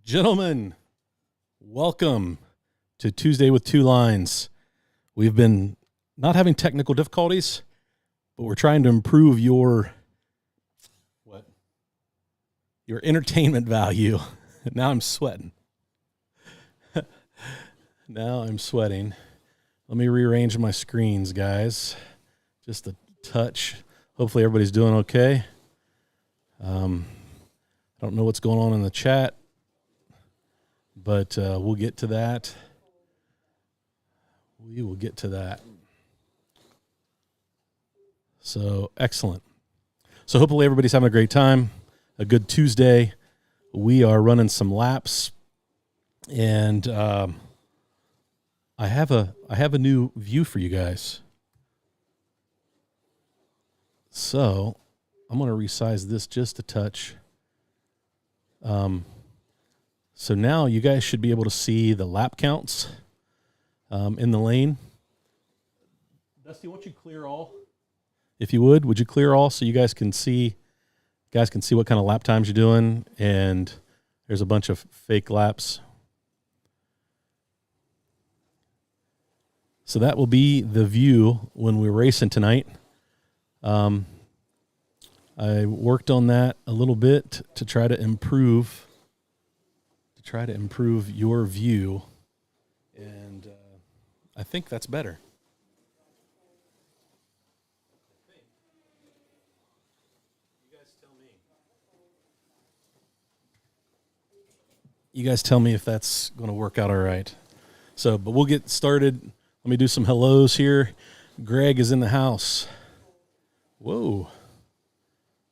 Gentlemen, welcome to Tuesday with Two Lines. We've been not having technical difficulties, but we're trying to improve your entertainment value. Now I'm sweating. Let me rearrange my screens, guys. Just a touch. Hopefully everybody's doing okay. I don't know what's going on in the chat, but we'll get to that. We will get to that. So, excellent. So hopefully everybody's having a great time, a good Tuesday. We are running some laps, and I have a new view for you guys. So I'm going to resize this just a touch. So now you guys should be able to see the lap counts in the lane. Dusty, won't you clear all? If you would you clear all so you guys can see what kind of lap times you're doing? And there's a bunch of fake laps. So that will be the view when we're racing tonight. I worked on that a little bit to try to improve your view, and I think that's better. You guys tell me if that's going to work out all right. So, but we'll get started. Let me do some hellos here. Greg is in the house. Whoa.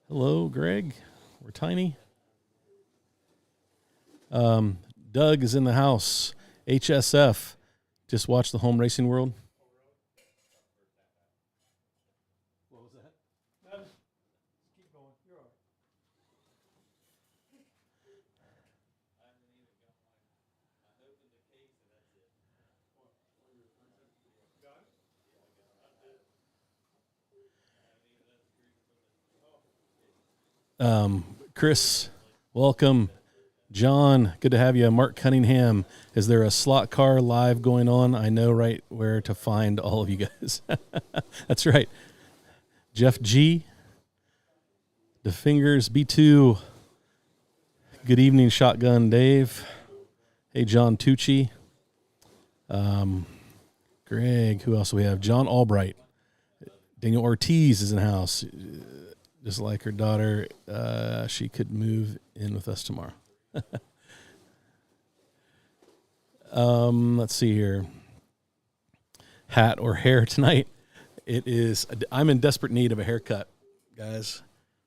Hello, Greg. We're tiny. Doug is in the house. HSF. Just watch the Home Racing World. What was that? No, just keep going. You're all right. Chris, welcome. John, good to have you. Mark Cunningham, is there a slot car live going on? I know right where to find all of you guys. That's right. Jeff G, the Fingers B2. Good evening, Shotgun Dave. Hey, John Tucci. Greg, who else do we have? John Albright. Daniel Ortiz is in the house. Just like her daughter, she could move in with us tomorrow. Let's see here. Hat or hair tonight? I'm in desperate need of a haircut, guys.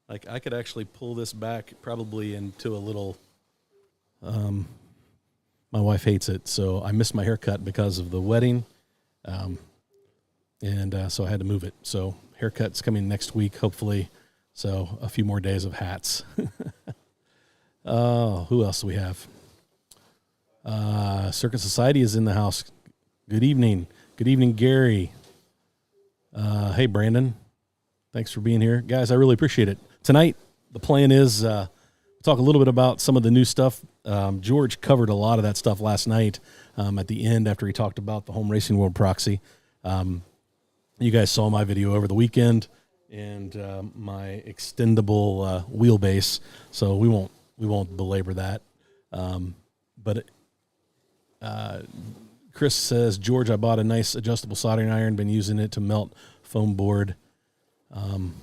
Like, I could actually pull this back probably into a little. My wife hates it, so I missed my haircut because of the wedding, and so I had to move it. So haircut's coming next week, hopefully. So a few more days of hats. Oh, who else do we have? Circuit Society is in the house. Good evening. Good evening, Gary. Hey, Brandon. Thanks for being here. Guys, I really appreciate it. Tonight, the plan is talk a little bit about some of the new stuff. George covered a lot of that stuff last night at the end after he talked about the Home Racing World Proxy. You guys saw my video over the weekend and my extendable wheelbase, so we won't belabor that. But Chris says, George, I bought a nice adjustable soldering iron, been using it to melt foam board to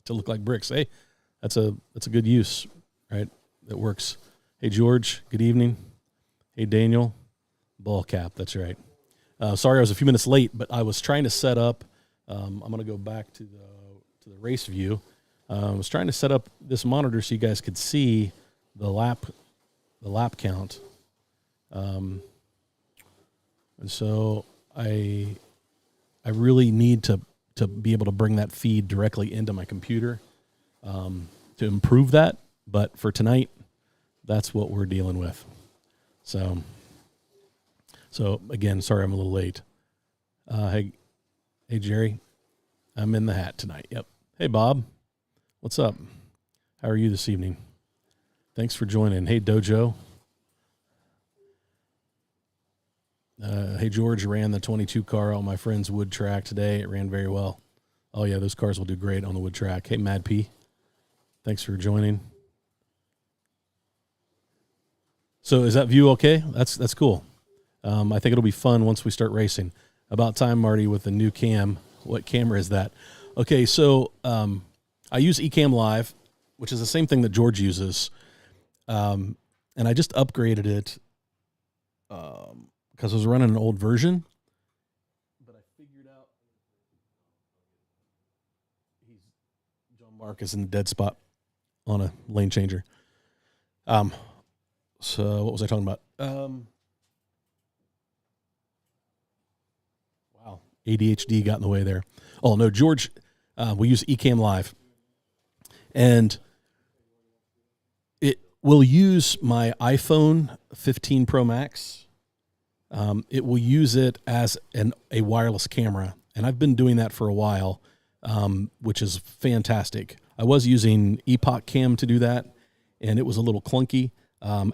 look like bricks. Hey, that's a good use, right? That works. Hey, George, good evening. Hey, Daniel, ball cap, that's right. Sorry I was a few minutes late, but I was trying to set up. I'm going to go back to the race view. I was trying to set up this monitor so you guys could see the lap count. And so I really need to be able to bring that feed directly into my computer to improve that. But for tonight, that's what we're dealing with. So again, sorry I'm a little late. Hey, Jerry, I'm in the hat tonight. Yep. Hey, Bob, what's up? How are you this evening? Thanks for joining. Hey, Dojo. Hey, George, ran the 22 car on my friend's wood track today. It ran very well. Oh, yeah, those cars will do great on the wood track. Hey, Mad P. Thanks for joining. So is that view okay? That's cool. I think it'll be fun once we start racing. About time, Marty, with the new cam. What camera is that? Okay, so I use Ecamm Live, which is the same thing that George uses. And I just upgraded it because I was running an old version. But I figured out Jon Mark is in the dead spot on a lane changer. So what was I talking about? Wow, ADHD got in the way there. Oh no, George, we use Ecamm Live, and it will use my iPhone 15 Pro Max. It will use it as a wireless camera, and I've been doing that for a while, which is fantastic. I was using Epoch Cam to do that, and it was a little clunky.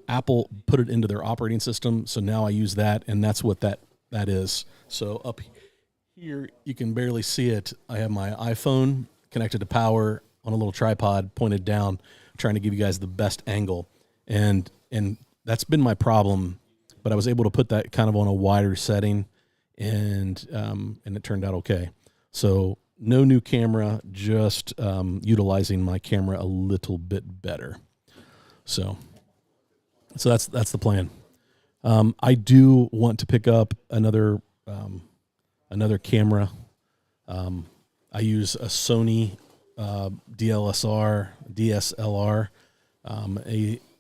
Apple put it into their operating system, so now I use that, and that's what that is. So up here, you can barely see it. I have my iPhone connected to power on a little tripod pointed down, trying to give you guys the best angle, and that's been my problem. But I was able to put that kind of on a wider setting, and it turned out okay. So no new camera, just utilizing my camera a little bit better. So that's the plan. I do want to pick up another camera. I use a Sony DSLR,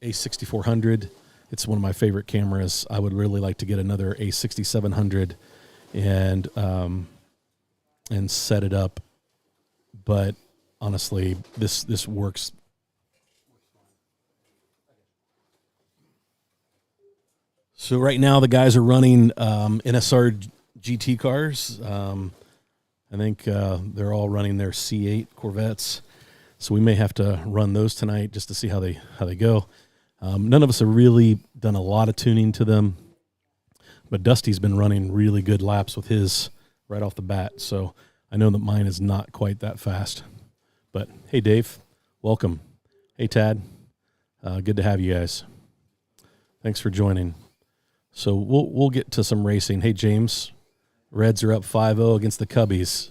a 6400. It's one of my favorite cameras. I would really like to get another a 6700 and set it up. But honestly, this works. So right now the guys are running NSR GT cars. I think they're all running their C8 Corvettes. So we may have to run those tonight just to see how they go. None of us have really done a lot of tuning to them, but Dusty's been running really good laps with his right off the bat. So I know that mine is not quite that fast. But hey, Dave, welcome. Hey, Tad, good to have you guys. Thanks for joining. So we'll get to some racing. Hey, James, Reds are up 5-0 against the Cubbies.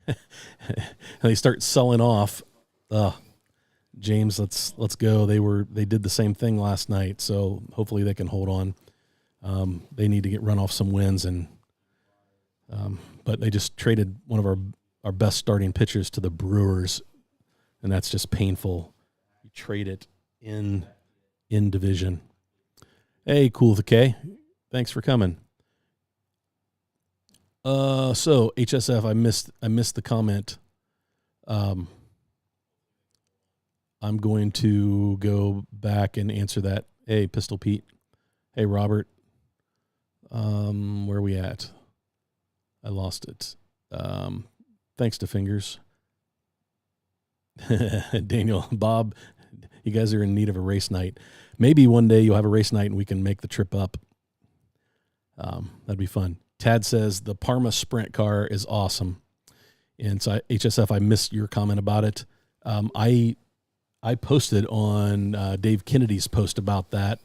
And they start selling off. James, let's go. They did the same thing last night, so hopefully they can hold on. They need to run off some wins, but they just traded one of our best starting pitchers to the Brewers, and that's just painful. You trade it in division. Hey, Cool with a K, thanks for coming. So HSF, I missed the comment. I'm going to go back and answer that. Hey, Pistol Pete. Hey, Robert. Where are we at? I lost it. Thanks to Fingers. Daniel, Bob, you guys are in need of a race night. Maybe one day you'll have a race night and we can make the trip up. That'd be fun. Tad says the Parma Sprint car is awesome. And so HSF, I missed your comment about it. I posted on Dave Kennedy's post about that,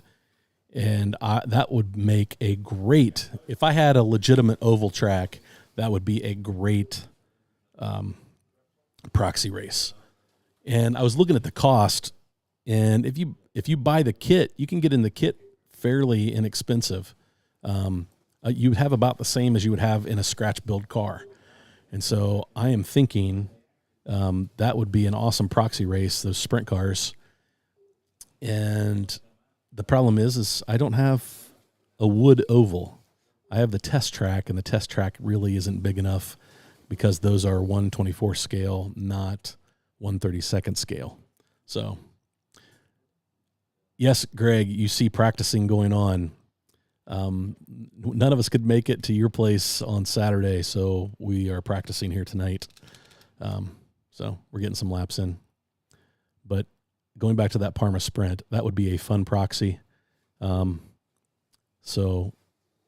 and that would make a great, if I had a legitimate oval track, that would be a great proxy race. And I was looking at the cost, and if you buy the kit, you can get in the kit fairly inexpensive. You have about the same as you would have in a scratch build car. And so I am thinking that would be an awesome proxy race, those sprint cars. And the problem is I don't have a wood oval. I have the test track, and the test track really isn't big enough because those are 1/24 scale, not 1/32 scale. So, yes, Greg, you see practicing going on. None of us could make it to your place on Saturday, so we are practicing here tonight. So we're getting some laps in. But going back to that Parma Sprint, that would be a fun proxy. So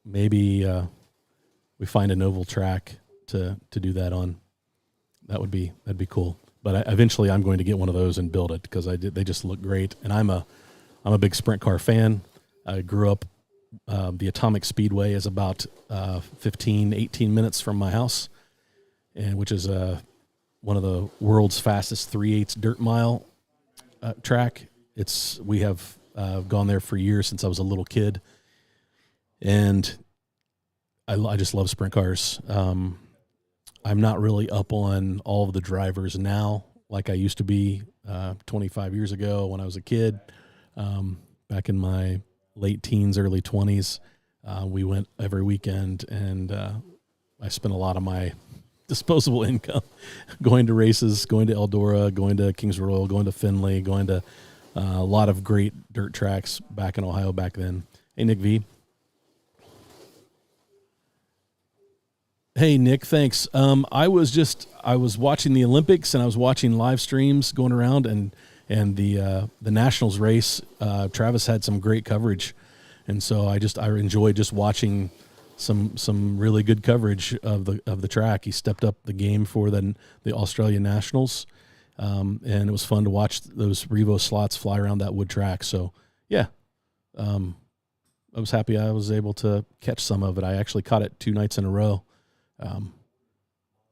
maybe we find an oval track to do that on. That'd be cool. But eventually, I'm going to get one of those and build it because they just look great. And I'm a big sprint car fan. I grew up. The Atomic Speedway is about 15, 18 minutes from my house, and which is one of the world's fastest 3/8 dirt mile track. We have gone there for years since I was a little kid, and I just love sprint cars. I'm not really up on all of the drivers now like I used to be 25 years ago when I was a kid. Back in my late teens, early 20s, we went every weekend, and I spent a lot of my disposable income going to races, going to Eldora, going to Kings Royal, going to Findlay, going to a lot of great dirt tracks back in Ohio back then. Hey, Nick V. Hey, Nick, thanks. I was watching the Olympics, and I was watching live streams going around, and the Nationals race. Travis had some great coverage, and so I enjoyed just watching some really good coverage of the track. He stepped up the game for the Australian Nationals, and it was fun to watch those Revo slots fly around that wood track. So yeah, I was happy I was able to catch some of it. I actually caught it 2 nights in a row.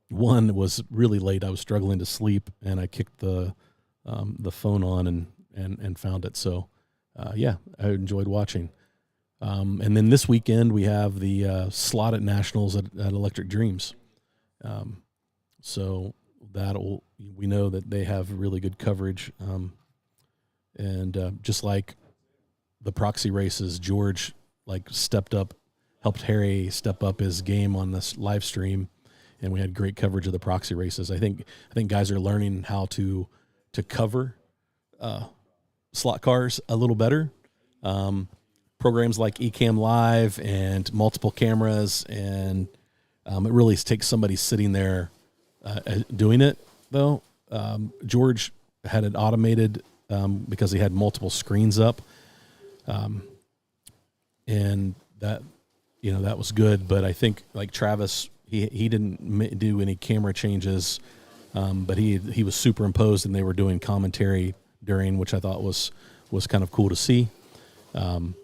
One was really late. I was struggling to sleep, and I kicked the phone on and found it. So yeah, I enjoyed watching. And then this weekend we have the slot at Nationals at Electric Dreams. So we know that they have really good coverage. And just like the Proxy races, George stepped up, helped Harry step up his game on this live stream, and we had great coverage of the Proxy races. I think guys are learning how to cover slot cars a little better. Programs like Ecamm Live and multiple cameras, and it really takes somebody sitting there doing it, though. George had it automated because he had multiple screens up, and that was good. But I think like Travis, he didn't do any camera changes, but he was superimposed, and they were doing commentary during, which I thought was kind of cool to see. And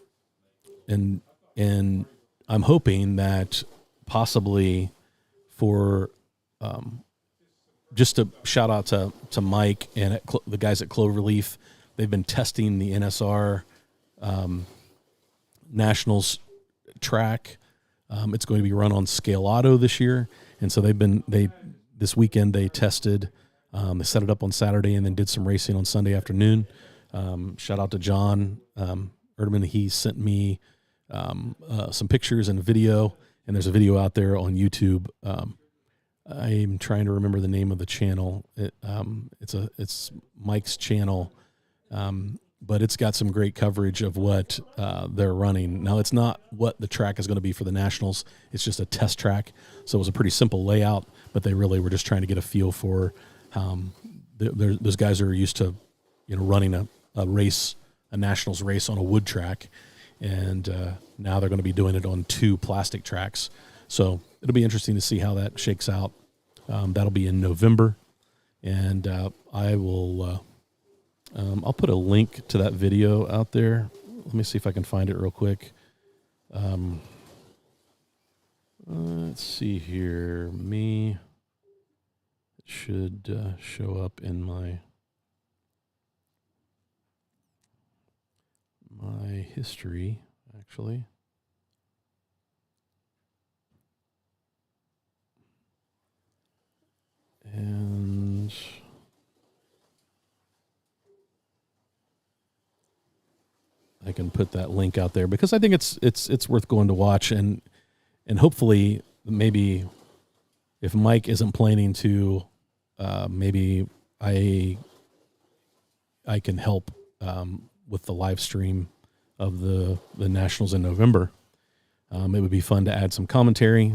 I'm hoping that possibly for just a shout out to Mike and the guys at Cloverleaf. They've been testing the NSR Nationals track. It's going to be run on Scale Auto this year, and so this weekend they tested. They set it up on Saturday and then did some racing on Sunday afternoon. Shout out to John Erdman. He sent me some pictures and a video, and there's a video out there on YouTube. I'm trying to remember the name of the channel. It's Mike's channel, but it's got some great coverage of what they're running. Now, it's not what the track is going to be for the Nationals. It's just a test track, so it was a pretty simple layout, but they really were just trying to get a feel for those guys are used to running a race, a Nationals race on a wood track, and now they're going to be doing it on 2 plastic tracks. So it'll be interesting to see how that shakes out. That'll be in November, and I will. I'll put a link to that video out there. Let me see if I can find it real quick. Let's see here. It should show up in my history, actually. And I can put that link out there because I think it's worth going to watch, and hopefully maybe if Mike isn't planning to, maybe I can help with the live stream of the Nationals in November. It would be fun to add some commentary.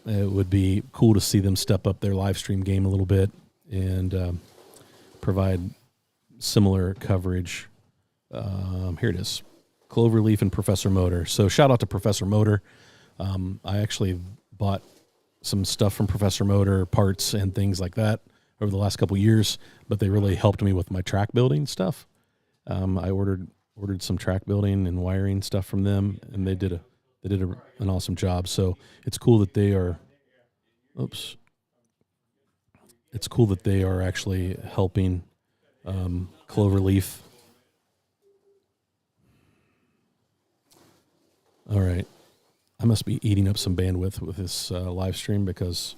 It would be cool to see them step up their live stream game a little bit and provide similar coverage. Here it is. Cloverleaf and Professor Motor. So shout out to Professor Motor. I actually bought some stuff from Professor Motor, parts and things like that over the last couple of years, but they really helped me with my track building stuff. I ordered some track building and wiring stuff from them, and they did an awesome job. So it's cool that they are. Oops. It's cool that they are actually helping Cloverleaf. All right. I must be eating up some bandwidth with this live stream because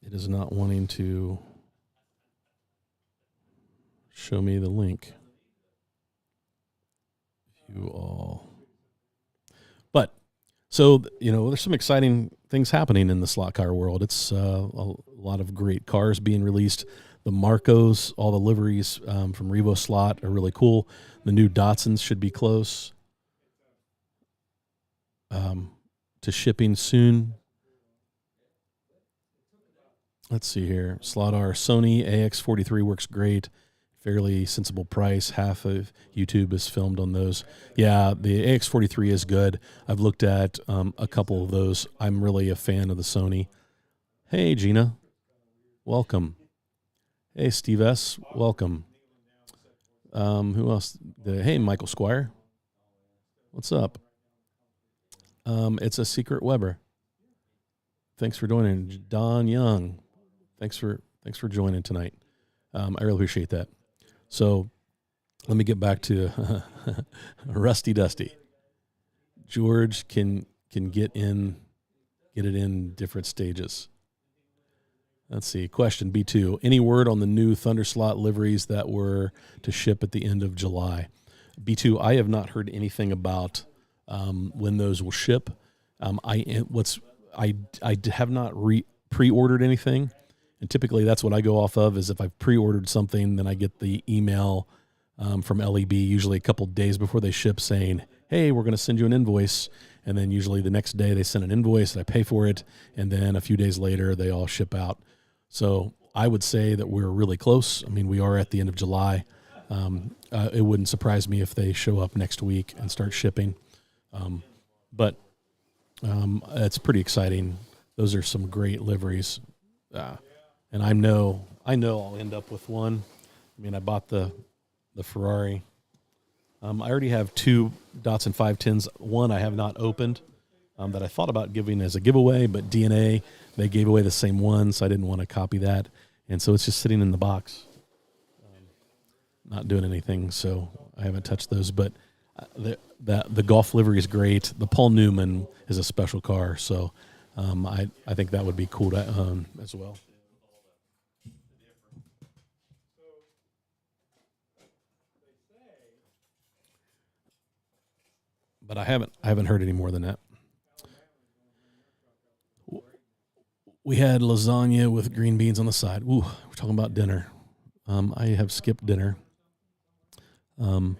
it is not wanting to show me the link. You all. But, so, there's some exciting things happening in the slot car world. It's a lot of great cars being released. The Marcos, all the liveries from Revo Slot are really cool. The new Datsuns should be close to shipping soon. Let's see here. Slot R Sony AX43 works great. Fairly sensible price. Half of YouTube is filmed on those. Yeah, the AX43 is good. I've looked at a couple of those. I'm really a fan of the Sony. Hey, Gina. Welcome. Hey, Steve S. Welcome. Who else? Hey, Michael Squire. What's up? It's a secret Weber. Thanks for joining. Don Young. Thanks for joining tonight. I really appreciate that. So let me get back to Rusty Dusty. George can get it in different stages. Let's see. Question B2. Any word on the new Thunder Slot liveries that were to ship at the end of July? B2, I have not heard anything about when those will ship. I have not pre-ordered anything. And typically that's what I go off of is if I've pre-ordered something, then I get the email from LEB usually a couple days before they ship saying, hey, we're going to send you an invoice. And then usually the next day they send an invoice and I pay for it. And then a few days later they all ship out. So I would say that we're really close. I mean, we are at the end of July. It wouldn't surprise me if they show up next week and start shipping. But it's pretty exciting. Those are some great liveries. And I know I'll end up with one. I mean, I bought the Ferrari. I already have two Datsun 510s. One I have not opened that I thought about giving as a giveaway, but DNA, they gave away the same one, so I didn't want to copy that. And so it's just sitting in the box, not doing anything, so I haven't touched those. But the Golf livery is great. The Paul Newman is a special car, so I think that would be cool to own as well. But I haven't heard any more than that. We had lasagna with green beans on the side. Ooh, we're talking about dinner. I have skipped dinner. I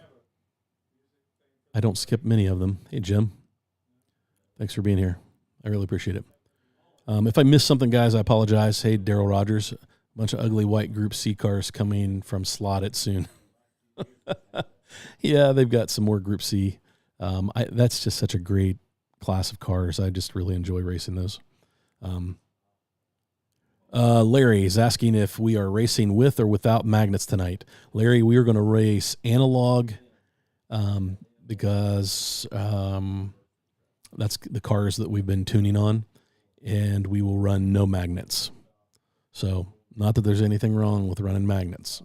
don't skip many of them. Hey, Jim. Thanks for being here. I really appreciate it. If I missed something, guys, I apologize. Hey, Daryl Rogers. A bunch of ugly white Group C cars coming from Slotted soon. Yeah, they've got some more Group C. That's just such a great class of cars. I just really enjoy racing those. Larry is asking if we are racing with or without magnets tonight. Larry, we are going to race analog because that's the cars that we've been tuning on, and we will run no magnets. So not that there's anything wrong with running magnets,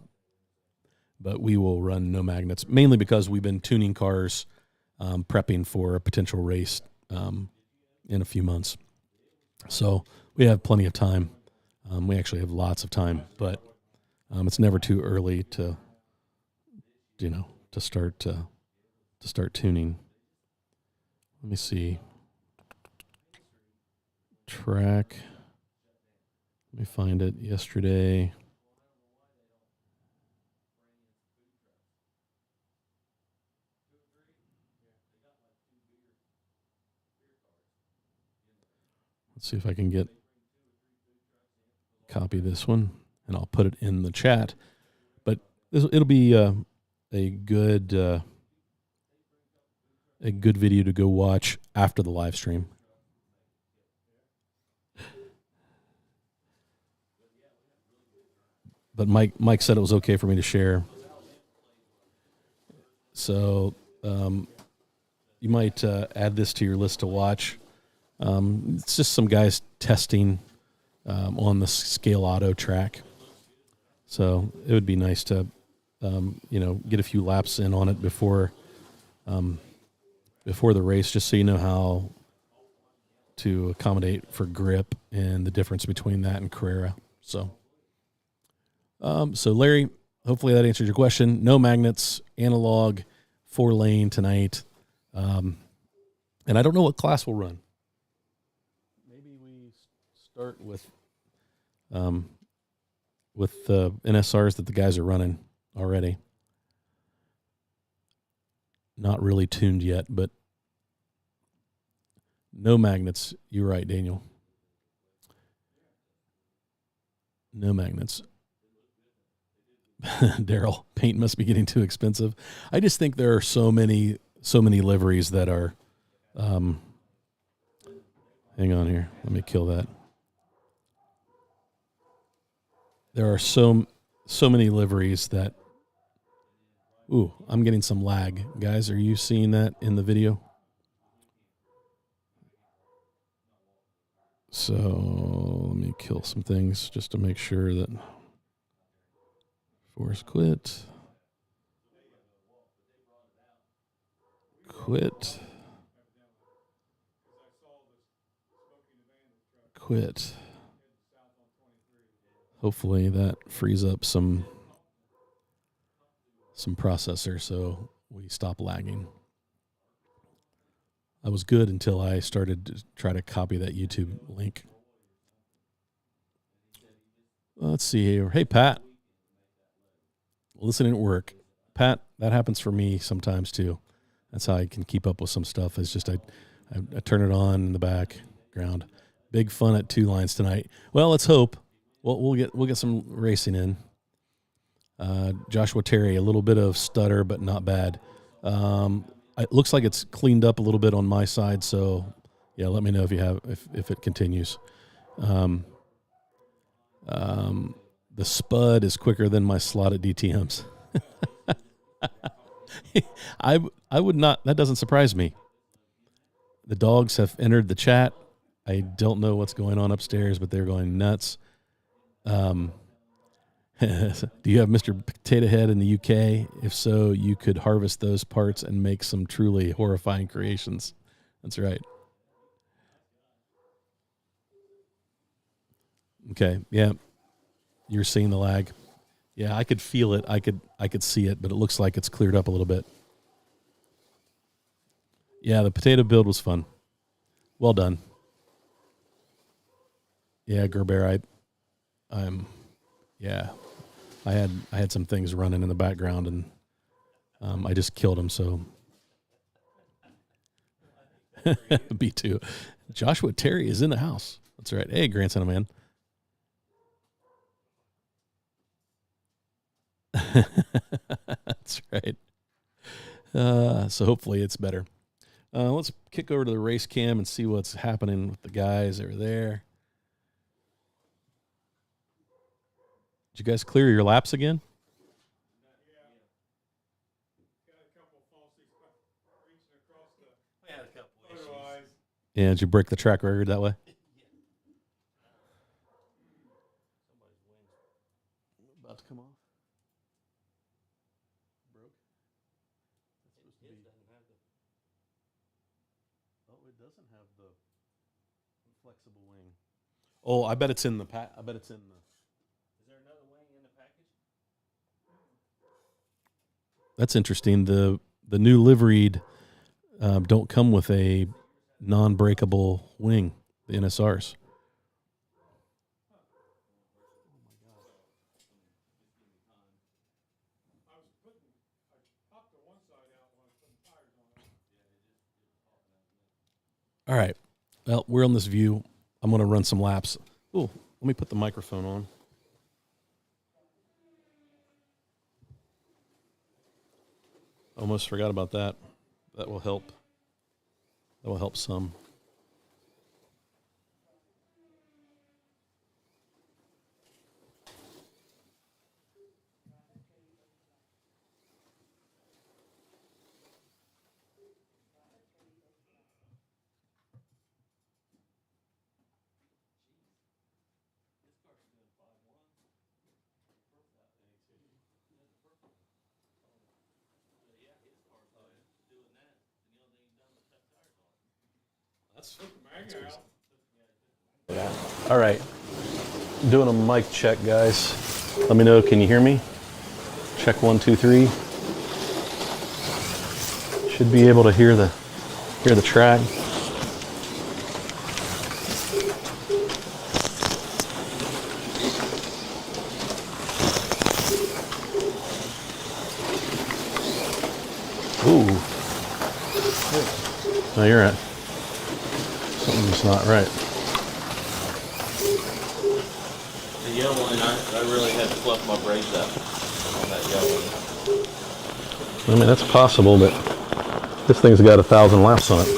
but we will run no magnets, mainly because we've been tuning cars, prepping for a potential race in a few months. So we have plenty of time. We actually have lots of time, but it's never too early to start tuning. Let me see. Track. Let me find it. Yesterday. Let's see if I can copy this one. and I'll put it in the chat. But it'll be a good video to go watch after the live stream. But Mike said it was okay for me to share. So you might add this to your list to watch. It's just some guys testing on the Scale Auto track. So it would be nice to, get a few laps in on it before the race, just so you know how to accommodate for grip and the difference between that and Carrera. So Larry, hopefully that answers your question. No magnets, analog, 4-lane tonight. And I don't know what class we'll run. Maybe we start with the NSRs that the guys are running already. Not really tuned yet, but no magnets. You're right, Daniel. No magnets. Daryl, paint must be getting too expensive. I just think there are so many liveries that are. Hang on here. Let me kill that. There are so many liveries that. Ooh, I'm getting some lag. Guys, are you seeing that in the video? So let me kill some things just to make sure that. Force quit. Quit. Hopefully that frees up some processor so we stop lagging. I was good until I started to try to copy that YouTube link. Let's see here. Hey, Pat. Listening at work. Pat, that happens for me sometimes too. That's how I can keep up with some stuff. It's just I turn it on in the background. Big fun at 2 lines tonight. Well, let's hope. We'll get some racing in. Joshua Terry, a little bit of stutter, but not bad. It looks like it's cleaned up a little bit on my side, so yeah, let me know if it continues. The spud is quicker than my slotted DTMs. I would not. That doesn't surprise me. The dogs have entered the chat. I don't know what's going on upstairs, but they're going nuts. Do you have Mr. Potato Head in the UK? If so, you could harvest those parts and make some truly horrifying creations. That's right. Okay. Yeah. You're seeing the lag. Yeah, I could feel it. I could see it, but it looks like it's cleared up a little bit. Yeah, the potato build was fun. Well done. Yeah, Gerber, I had some things running in the background, and I just killed them. So B2, Joshua Terry is in the house. That's right. Hey, grandson of man. That's right. So hopefully it's better. Let's kick over to the race cam and see what's happening with the guys that are there. Did you guys clear your laps again? Yeah, did you break the track record that way? About to come off. Broke. It doesn't have the flexible wing. Oh, I bet it's in the pack. I bet it's in the. Is there another wing in the package? That's interesting. The new liveried don't come with a non-breakable wing. The NSRs. All right. Well, we're on this view. I'm going to run some laps. Oh, let me put the microphone on. Almost forgot about that. That will help. That will help some. All right. Doing a mic check, guys. Let me know. Can you hear me? Check 1, 2, 3. Should be able to hear the track. Ooh. No, you're right. Something's not right. The yellow one, I really had to fluff my braids up on that yellow one. I mean, that's possible, but this thing's got 1,000 laps on it.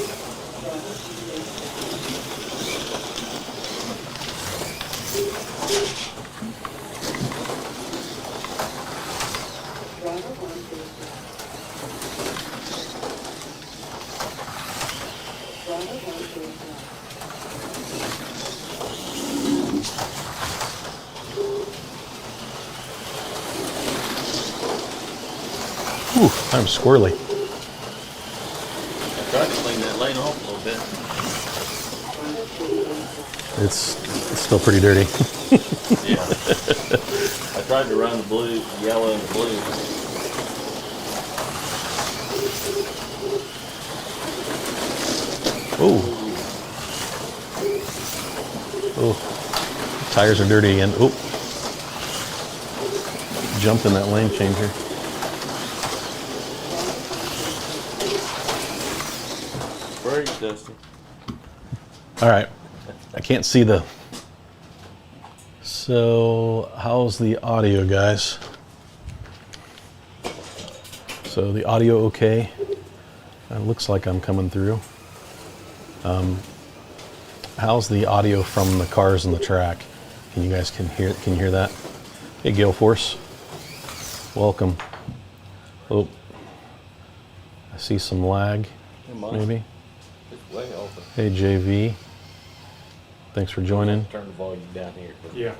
Ooh, I'm squirrely. I tried to clean that lane off a little bit. It's still pretty dirty. Yeah. I tried to run the blue, yellow, and the blue. Ooh. Oh, tires are dirty again. Oh, jumped in that lane changer. Brakes, Dusty. All right, I can't see the. So, how's the audio, guys? So the audio okay? It looks like I'm coming through. How's the audio from the cars and the track? Can you guys can you hear that? Hey, Gale Force, welcome. Oh, I see some lag, maybe. It's way open. Hey, JV, thanks for joining. Turn the volume down here. Yeah.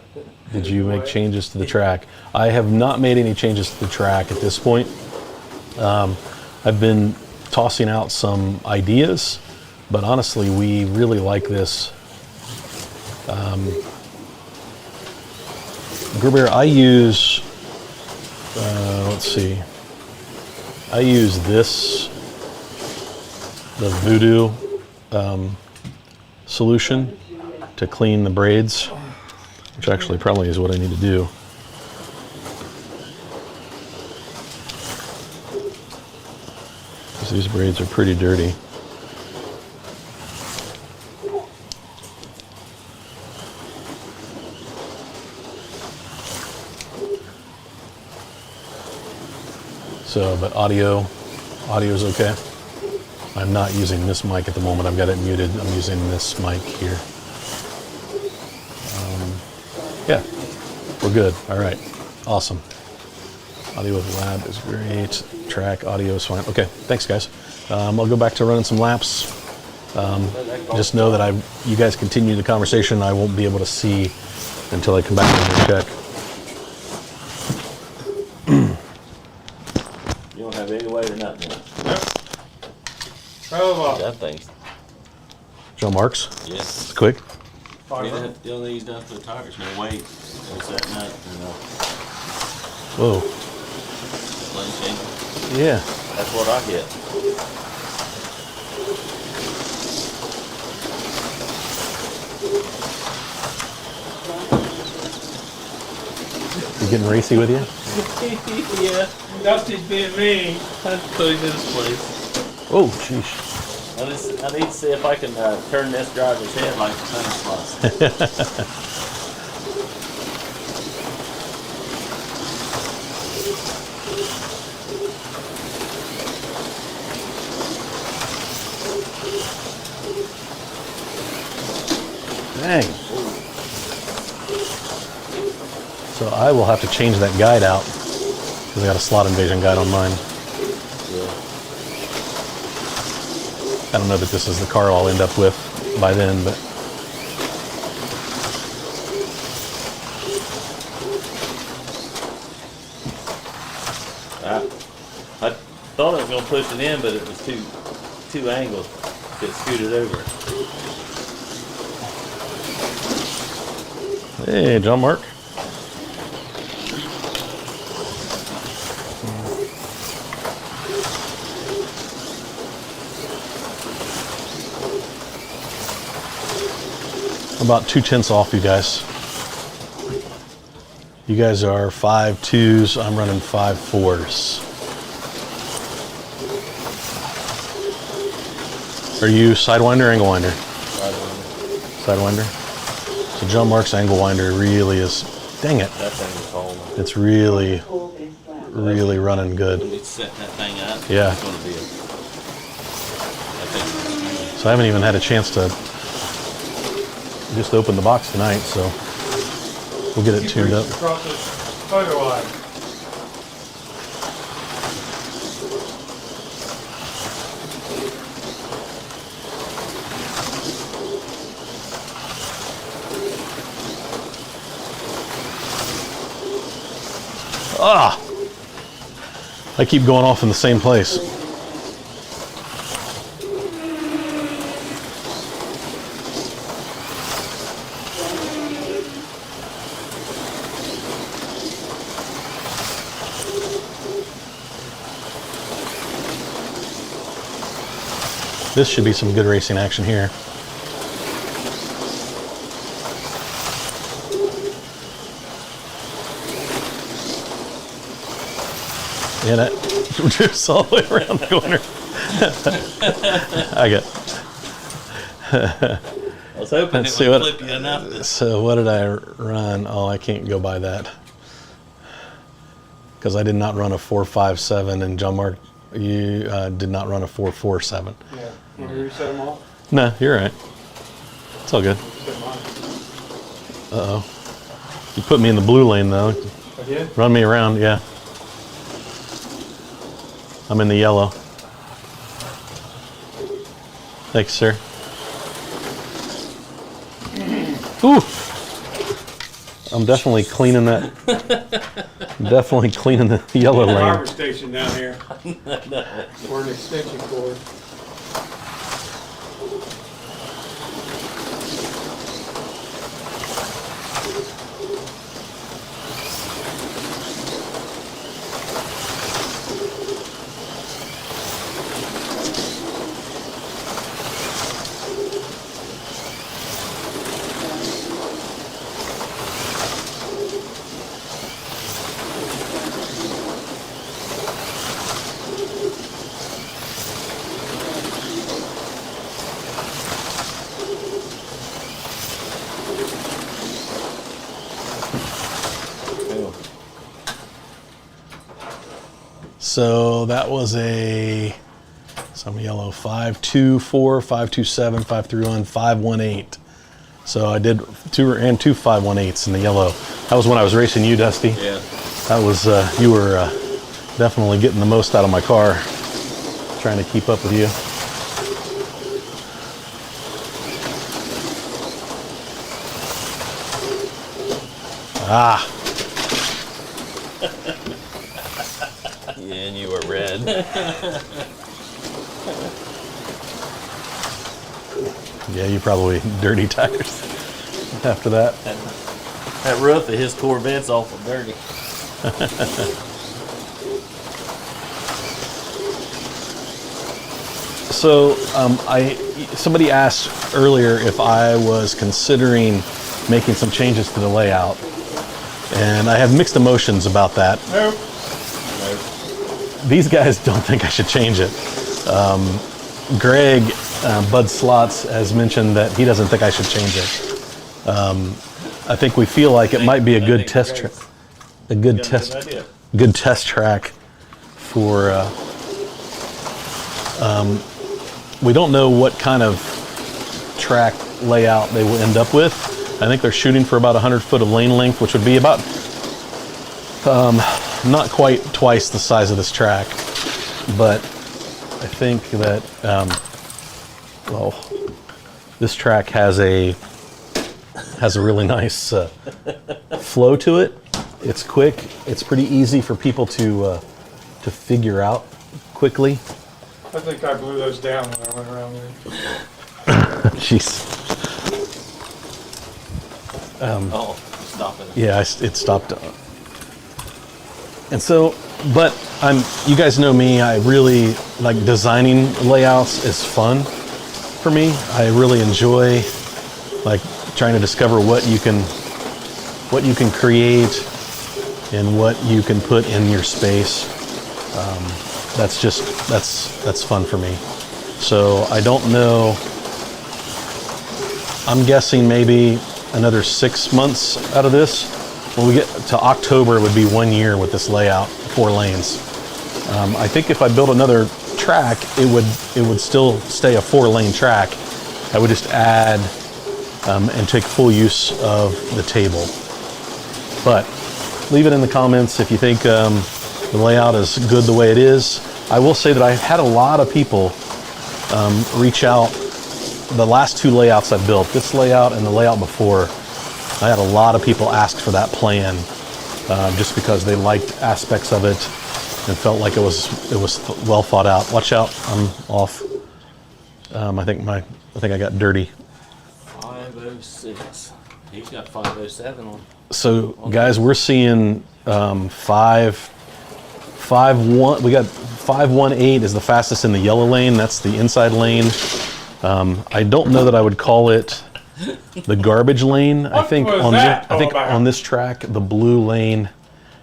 Did you make changes to the track? I have not made any changes to the track at this point. I've been tossing out some ideas, but honestly, we really like this. Gerber, I use, let's see, I use this, the Voodoo solution to clean the braids, which actually probably is what I need to do. Because these braids are pretty dirty. So, but audio's okay. I'm not using this mic at the moment. I've got it muted. I'm using this mic here. Yeah, we're good. All right, awesome. Audio with lab is great. Track audio is fine. Okay, thanks guys. I'll go back to running some laps. Just know that you guys continue the conversation. I won't be able to see until I come back and check. You don't have any weight or nothing. Oh, That thing's, Jon Mark's. yeah. It's quick. The only thing he's done for the tires, no weight. It's that nut, Whoa. lane change. Yeah. That's what I get. You getting racy with you? Yeah. Dusty's being mean. I'd put him in his place. Oh, sheesh. I need to see if I can turn this driver's head like a thunderstorm. Dang. So I will have to change that guide out because I got a slot invasion guide on mine. Yeah. I don't know that this is the car I'll end up with by then, but I thought I was going to push it in, but it was two angles that scooted over. hey, Jon Mark. About 2/10 off, you guys. You guys are 5.2s. I'm running 5.4s. Are you sidewinder or angle winder? Sidewinder. So Jon Mark's angle winder really is. Dang it! That thing was holding. It's really running When good. we set that thing up, Yeah. it's going to be I think. So I haven't even had a chance to just open the box tonight. So we'll get it tuned up. Across the photo line. Ah! I keep going off in the same place. This should be some good racing action here. Yeah, that drifts all the way around the corner. I got. I was hoping Let's it see would what- flip you enough to. So what did I run? Oh, I can't go by that because I did not run a 4.57, and Jon Mark, you did not run a 4.47. Yeah. Want to reset them all? No, you're right. It's all good. Reset mine. Uh oh. You put me in the blue lane though. I did? Run me around, yeah. I'm in the yellow. Thanks, sir. Ooh! I'm definitely cleaning that. Definitely cleaning the yellow lane. Harbor station down here. Or an extension cord. So that was some yellow 5.24, 5.27, 5.31, 5.18. So I did two 5.18s in the yellow. That was when I was racing you, Dusty. Yeah. That was you were definitely getting the most out of my car, trying to keep up with you. Ah. Yeah, and you were red. Yeah, you probably dirty tires after that. That roof of his Corvette's awful dirty. So somebody asked earlier if I was considering making some changes to the layout, and I have mixed emotions about that. Nope. These guys don't think I should change it. Greg, Bud Slots, has mentioned that he doesn't think I should change it. I think we feel like it might be a good test track, good test track for. We don't know what kind of track layout they will end up with. I think they're shooting for about 100 foot of lane length, which would be about not quite twice the size of this track. But I think that, well, this track has a really nice flow to it. It's quick. It's pretty easy for people to figure out quickly. I think I blew those down when I went around there. Jeez. Oh, stop it. Yeah, it stopped. And so, but you guys know me, I really like designing layouts is fun for me. I really enjoy like trying to discover what you can create and what you can put in your space. That's fun for me. So I don't know, I'm guessing maybe another 6 months out of this. When we get to October, it would be 1 year with this layout, 4 lanes. I think if I built another track, it would still stay a 4-lane track. I would just add and take full use of the table. But leave it in the comments if you think the layout is good the way it is. I will say that I've had a lot of people reach out. The last 2 layouts I built, this layout and the layout before, I had a lot of people ask for that plan just because they liked aspects of it and felt like it was well thought out. Watch out, I'm off. I think I got dirty. 506. He's got 507 on. So guys, we're seeing 5.1. We got 5.18 is the fastest in the yellow lane. That's the inside lane. I don't know that I would call it the garbage lane. I think on this track, the blue lane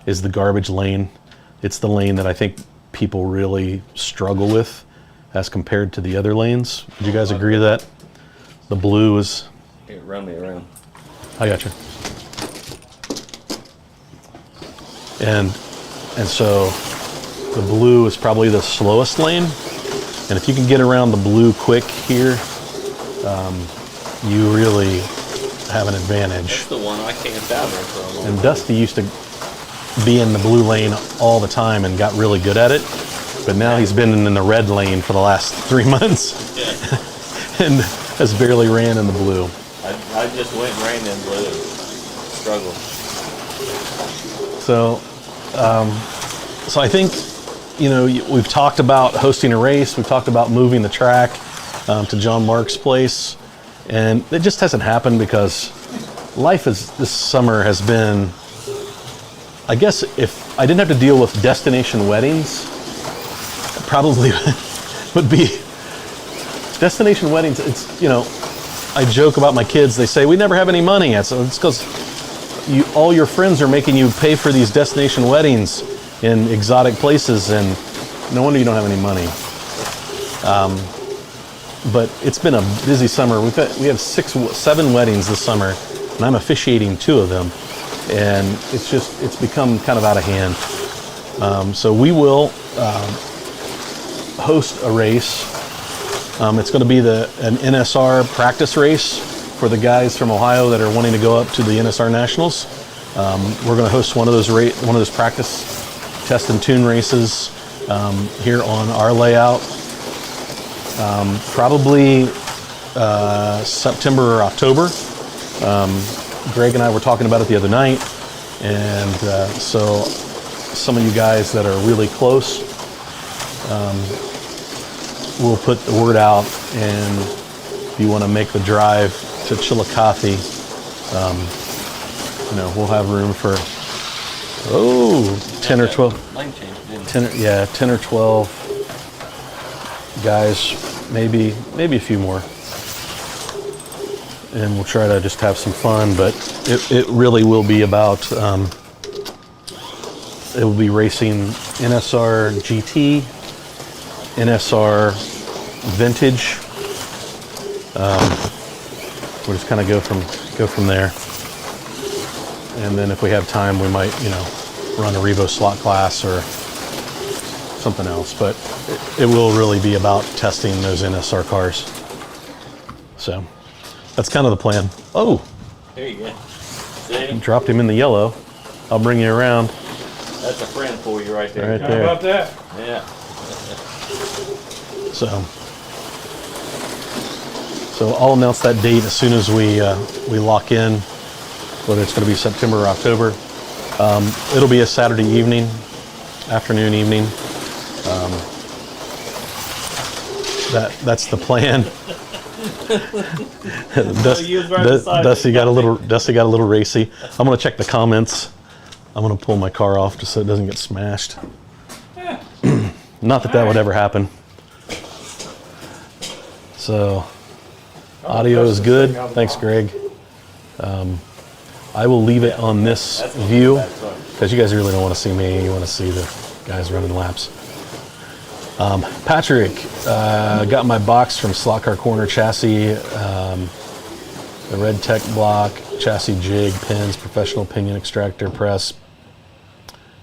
is the garbage lane. It's the lane that I think people really struggle with as compared to the other lanes. Would you guys agree with that? The blue is... Here, run me around. I got you. And so the blue is probably the slowest lane. And if you can get around the blue quick here, you really have an advantage. That's the one I camped out there for a long And time. Dusty used to be in the blue lane all the time and got really good at it. But now he's been in the red lane for the last 3 months Yeah. and has barely ran in the blue. I just went and ran in blue. Struggled. So I think, we've talked about hosting a race. We've talked about moving the track to Jon Mark's place. And it just hasn't happened because this summer has been, I guess if I didn't have to deal with destination weddings, it probably would be destination weddings. It's, I joke about my kids. They say, we never have any money. It's because all your friends are making you pay for these destination weddings in exotic places, and no wonder you don't have any money. But it's been a busy summer. We have 7 weddings this summer, and I'm officiating 2 of them, and it's become kind of out of hand. So we will host a race. It's going to be an NSR practice race for the guys from Ohio that are wanting to go up to the NSR Nationals. We're going to host one of those practice test and tune races here on our layout. Probably September or October. Greg and I were talking about it the other night, and so some of you guys that are really close, we'll put the word out, and if you want to make the drive to Chillicothe, we'll have room for 10 or 12. Lane change, didn't 10 or 12 guys, maybe a few more, and we'll try to just have some fun. But it really will be about it will be racing NSR GT, NSR Vintage. We'll just kind of go from there, and then if we have time, we might run a Revo slot class or something else, but it will really be about testing those NSR cars. So That's kind of the plan. Oh, There you go. See? dropped him in the yellow. I'll bring you around. That's a friend for you right there. Right How there. about that? Yeah. So I'll announce that date as soon as we lock in, whether it's going to be September or October. It'll be a Saturday evening, afternoon, evening. That's the plan. Dusty got a little racy. I'm gonna check the comments. I'm gonna pull my car off just so it doesn't get smashed. Not that would ever happen. So audio is good. Thanks, Greg. I will leave it on this view because you guys really don't want to see me. You want to see the guys running laps. Patrick, got my box from Slot Car Corner Chassis, the red tech block, chassis jig, pins, professional pinion extractor press.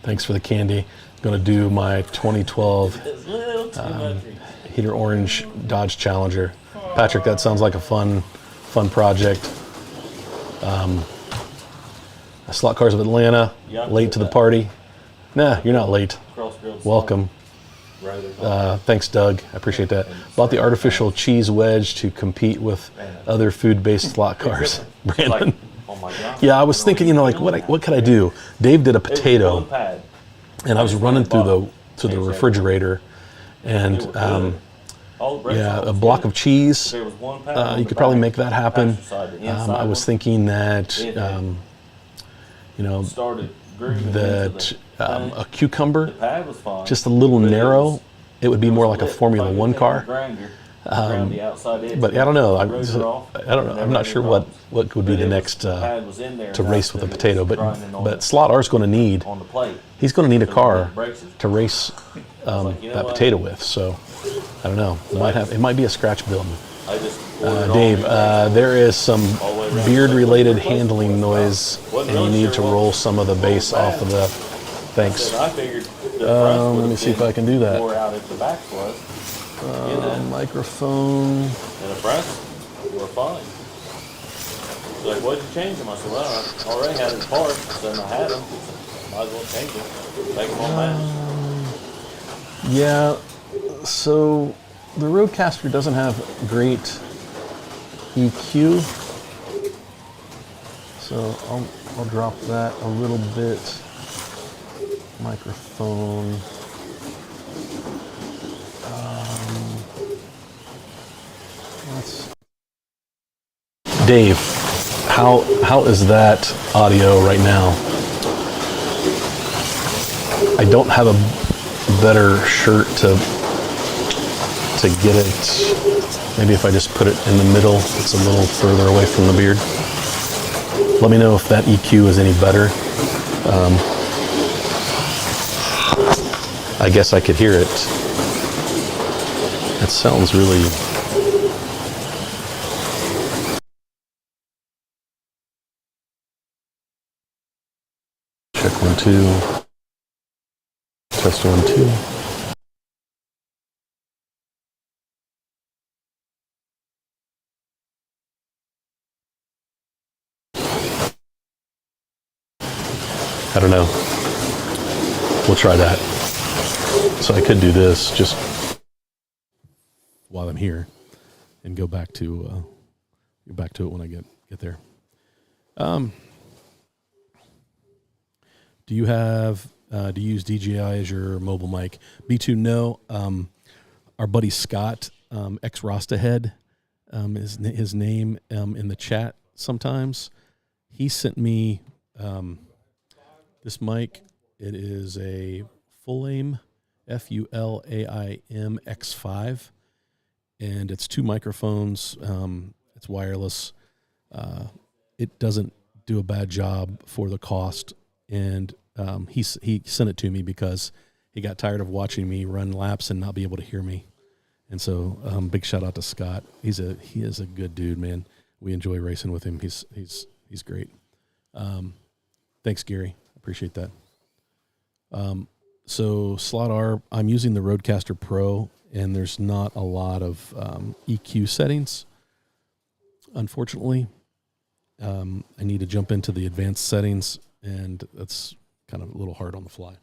Thanks for the candy. Going to do my 2012 heater orange Dodge Challenger. Patrick, that sounds like a fun project. Slot Cars of Atlanta, late to the party. Nah, you're not late. Welcome. Thanks, Doug. I appreciate that. Bought the artificial cheese wedge to compete with other food-based slot cars. Brandon. Yeah, I was thinking, what could I do? Dave did a potato, and I was running through the refrigerator, and a block of cheese. You could probably make that happen. I was thinking that, a cucumber, just a little narrow, it would be more like a Formula One car. But I don't know. I don't know. I'm not sure what would be the next to race with a potato. But Slot R's going to need. He's going to need a car to race that potato with. So I don't know. It might be a scratch build. Dave, there is some beard-related handling noise, and you need to roll some of the base off of the. Thanks. Let me see if I can do that. Microphone. And a press, you were fine. She's like, what'd you change them? I said, well, I already had it apart, so then I had them. Might as well change them. Make them all match. Yeah, so the Roadcaster doesn't have great EQ. So I'll drop that a little bit. Microphone. Dave, how is that audio right now? I don't have a better shirt to get it. Maybe if I just put it in the middle, it's a little further away from the beard. Let me know if that EQ is any better. I guess I could hear it. It sounds really... Check 1, 2. Test 1, 2. I don't know. We'll try that. So I could do this just while I'm here, and go back to it when I get there. Do you use DJI as your mobile mic? B2, no. Our buddy Scott, ex Rasta Head, is his name in the chat sometimes. He sent me this mic. It is a Fulaim, Fulaim X5, and it's 2 microphones. It's wireless. It doesn't do a bad job for the cost, and he sent it to me because he got tired of watching me run laps and not be able to hear me. And so big shout out to Scott. He is a good dude, man. We enjoy racing with him. He's great. Thanks, Gary. Appreciate that. So Slot R, I'm using the Roadcaster Pro, and there's not a lot of EQ settings. unfortunately. I need to jump into the advanced settings, and that's kind of a little hard on the fly.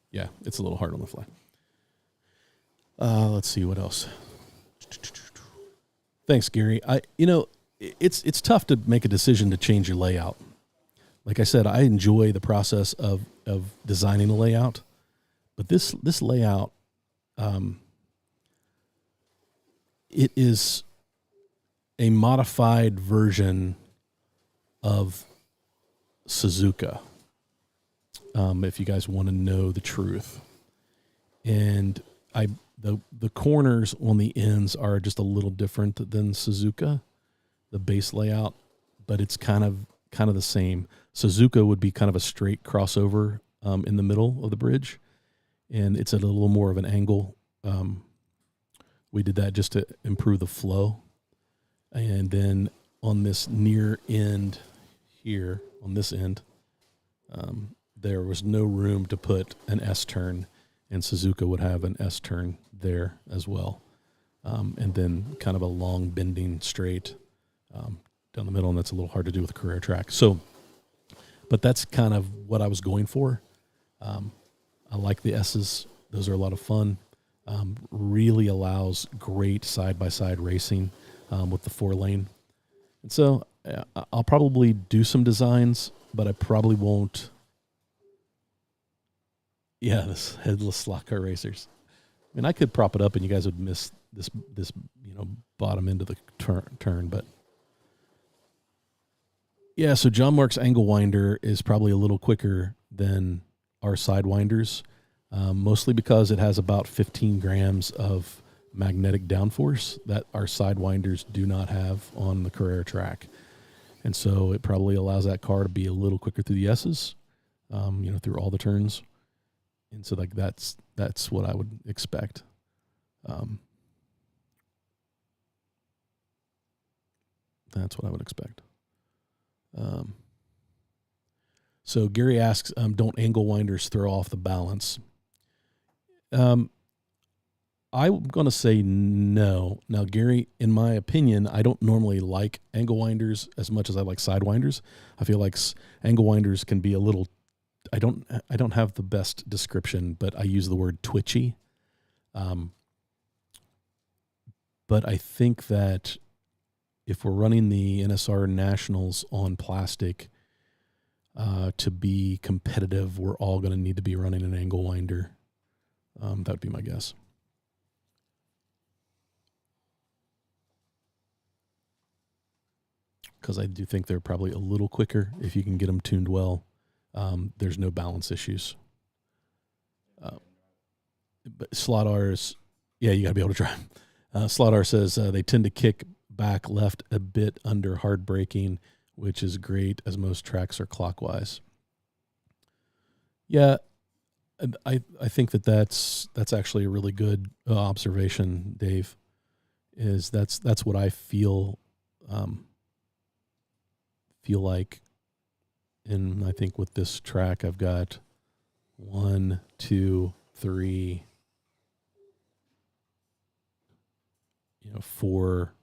Yeah, it's a little hard on the fly. Let's see what else. Thanks, Gary. It's tough to make a decision to change your layout. Like I said, I enjoy the process of designing a layout, but this layout, it is a modified version of Suzuka. If you guys want to know the truth, and the corners on the ends are just a little different than Suzuka, the base layout, but it's kind of the same. Suzuka would be kind of a straight crossover in the middle of the bridge, and it's at a little more of an angle. We did that just to improve the flow. And then on this near end here, on this end, there was no room to put an S-turn, and Suzuka would have an S-turn there as well. And then kind of a long bending straight down the middle, and that's a little hard to do with a Carrera track. So, but that's kind of what I was going for. I like the S's. Those are a lot of fun. Really allows great side-by-side racing with the 4-lane. And so I'll probably do some designs, but I probably won't. Yeah, this headless slot car racers. I mean, I could prop it up and you guys would miss this bottom end of the turn, but yeah, so Jon Mark's angle winder is probably a little quicker than our sidewinders, mostly because it has about 15 grams of magnetic downforce that our sidewinders do not have on the Carrera track. And so it probably allows that car to be a little quicker through the S's, through all the turns. And so like that's what I would expect. That's what I would expect. So Gary asks, don't angle winders throw off the balance? I'm going to say no. Now, Gary, in my opinion, I don't normally like angle winders as much as I like sidewinders. I feel like angle winders can be a little, I don't have the best description, but I use the word twitchy. But I think that if we're running the NSR Nationals on plastic, to be competitive, we're all going to need to be running an angle winder. That would be my guess. Because I do think they're probably a little quicker if you can get them tuned well. There's no balance issues. But Slot R's, yeah, you got to be able to drive. Slot R says they tend to kick back left a bit under hard braking, which is great as most tracks are clockwise. Yeah, I think that's actually a really good observation, Dave. Is that's what I feel like. And I think with this track, I've got 1, 2, 3, 4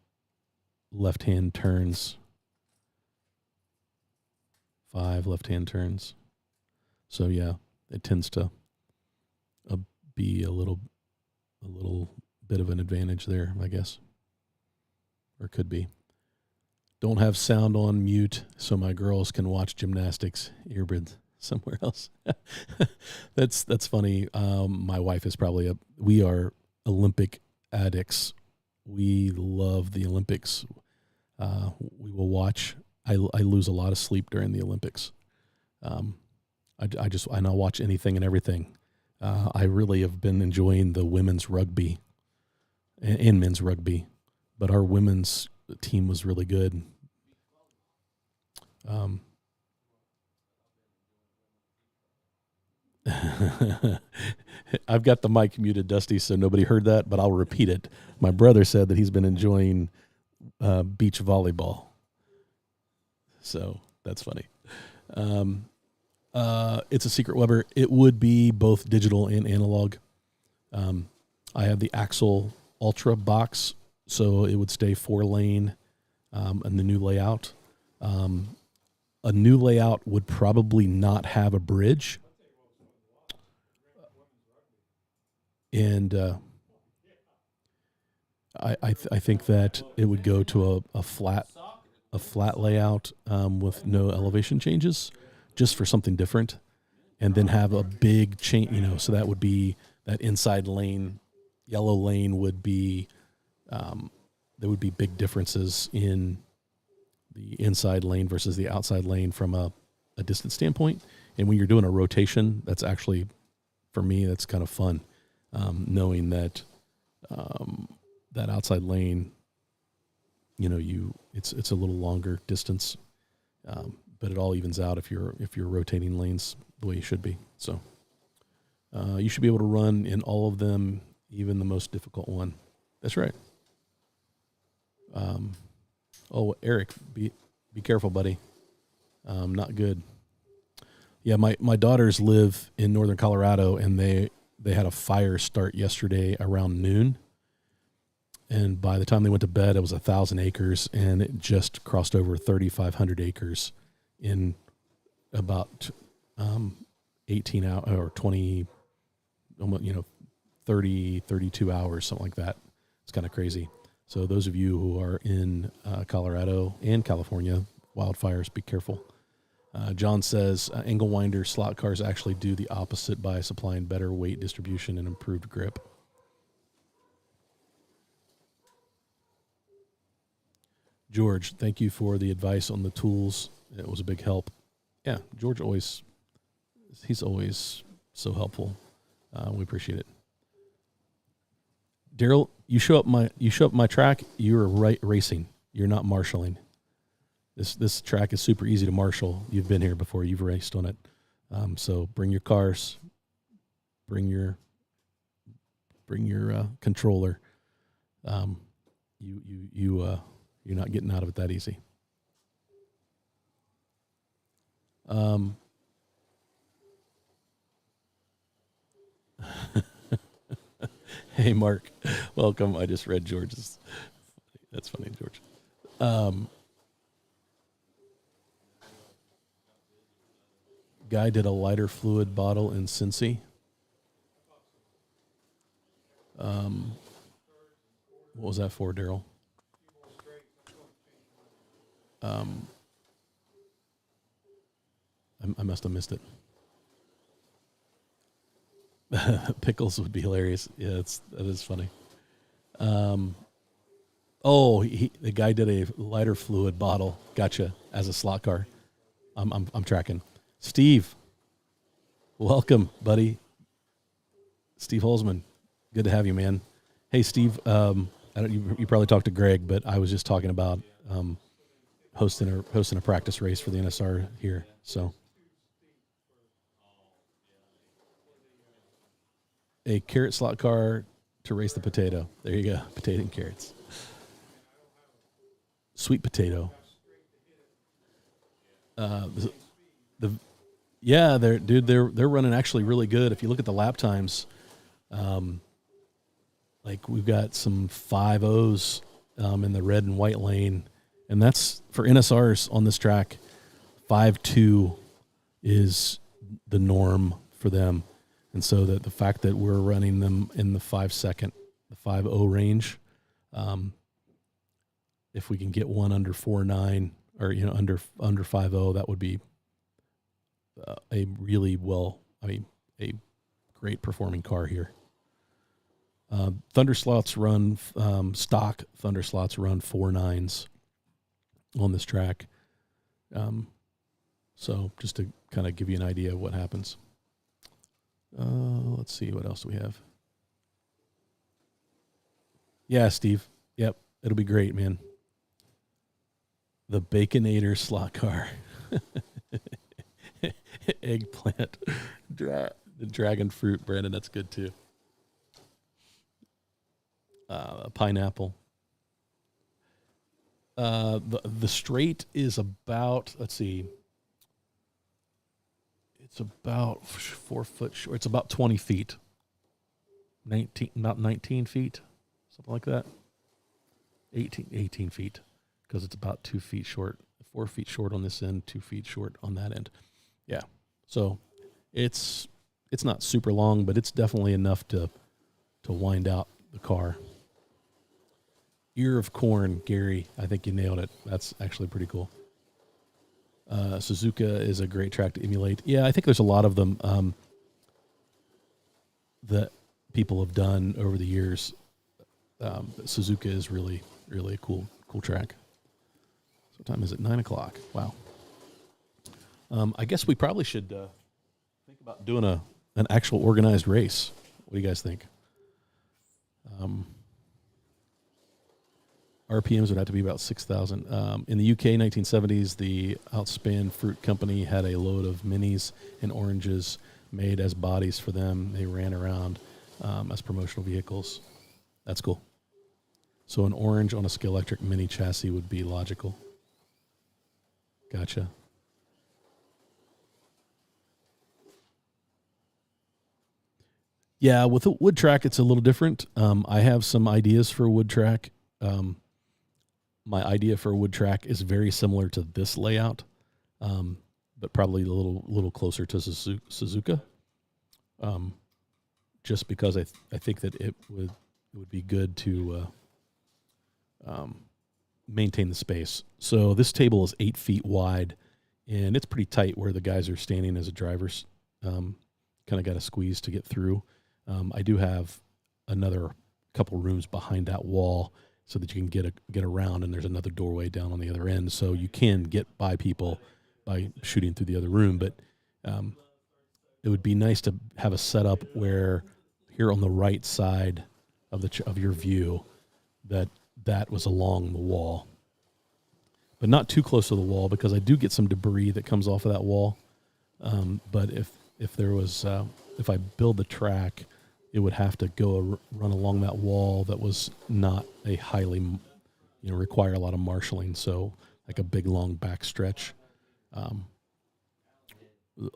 left-hand turns, 5 left-hand turns. So yeah, it tends to be a little bit of an advantage there, I guess, or could be. Don't have sound on mute so my girls can watch gymnastics. Earbuds somewhere else. That's funny. My wife is probably we are Olympic addicts. We love the Olympics. We will watch. I lose a lot of sleep during the Olympics. I now watch anything and everything. I really have been enjoying the women's rugby and men's rugby, but our women's team was really good. I've got the mic muted, Dusty, so nobody heard that, but I'll repeat it. My brother said that he's been enjoying beach volleyball. So that's funny. It's a secret Weber. It would be both digital and analog. I have the Axle Ultra box, so it would stay 4-lane in the new layout. A new layout would probably not have a bridge. And I think that it would go to a flat layout with no elevation changes, just for something different, and then have a big chain. So that would be that inside lane, yellow lane would be. There would be big differences in the inside lane versus the outside lane from a distance standpoint. And when you're doing a rotation, that's actually, for me, that's kind of fun. Knowing that that outside lane, it's a little longer distance, but it all evens out if you're rotating lanes the way you should be. So you should be able to run in all of them, even the most difficult one. That's right. Eric, be careful, buddy. Not good. Yeah, my daughters live in northern Colorado, and they had a fire start yesterday around noon. And by the time they went to bed, it was 1,000 acres, and it just crossed over 3,500 acres in about 18 hours or 20, 30, 32 hours, something like that. It's kind of crazy. So those of you who are in Colorado and California, wildfires, be careful. John says angle winder slot cars actually do the opposite by supplying better weight distribution and improved grip. George, thank you for the advice on the tools. It was a big help. Yeah, George he's always so helpful. We appreciate it. Daryl, you show up my track, you're racing. You're not marshalling. This track is super easy to marshal. You've been here before. You've raced on it. So bring your cars. Bring your controller. You're not getting out of it that easy. Hey, Mark, welcome. I just read George's. That's funny, George. Guy did a lighter fluid bottle in Cincy. What was that for, Daryl? I must have missed it. Pickles would be hilarious. Yeah, that is funny. The guy did a lighter fluid bottle. Gotcha. As a slot car. I'm tracking. Steve, welcome, buddy. Steve Holzman, good to have you, man. Hey, Steve. You probably talked to Greg, but I was just talking about hosting a practice race for the NSR here. So, a carrot slot car to race the potato. There you go, potato and carrots. Sweet potato. They're running actually really good. If you look at the lap times, like we've got some 5.0s in the red and white lane, and that's for NSRs on this track. 5.2 is the norm for them, and so that the fact that we're running them in the 5.2, the 5.0 range, if we can get one under 4.9 or under 5.0, that would be a great performing car here. Thunder slots run stock. Thunder slots run 4.9s on this track. So just to kind of give you an idea of what happens. Let's see, what else do we have? Yeah, Steve. Yep, it'll be great, man. The Baconator slot car. Eggplant. Dragon fruit, Brandon. That's good too. Pineapple. The straight is about, let's see, it's about 4 foot short. It's about 20 feet. About 19 feet, something like that. 18 feet, because it's about 2 feet short, 4 feet short on this end, 2 feet short on that end. Yeah. So it's not super long, but it's definitely enough to wind out the car. Ear of corn, Gary. I think you nailed it. That's actually pretty cool. Suzuka is a great track to emulate. Yeah, I think there's a lot of them that people have done over the years. Suzuka is really, really a cool track. So what time is it? 9:00. Wow. I guess we probably should think about doing an actual organized race. What do you guys think? RPMs would have to be about 6,000. In the UK, 1970s, the Outspan Fruit Company had a load of minis and oranges made as bodies for them. They ran around as promotional vehicles. That's cool. So an orange on a Scalextric mini chassis would be logical. Gotcha. Yeah, with a wood track, it's a little different. I have some ideas for a wood track. My idea for a wood track is very similar to this layout, but probably a little closer to Suzuka. Just because I think that it would be good to maintain the space. So this table is 8 feet wide, and it's pretty tight where the guys are standing as a driver's. Kind of got to squeeze to get through. I do have another couple rooms behind that wall so that you can get around, and there's another doorway down on the other end, so you can get by people by shooting through the other room. But it would be nice to have a setup where here on the right side of your view that was along the wall, but not too close to the wall, because I do get some debris that comes off of that wall. But if there was if I build the track, it would have to run along that wall that was not a highly, require a lot of marshaling. So like a big long back stretch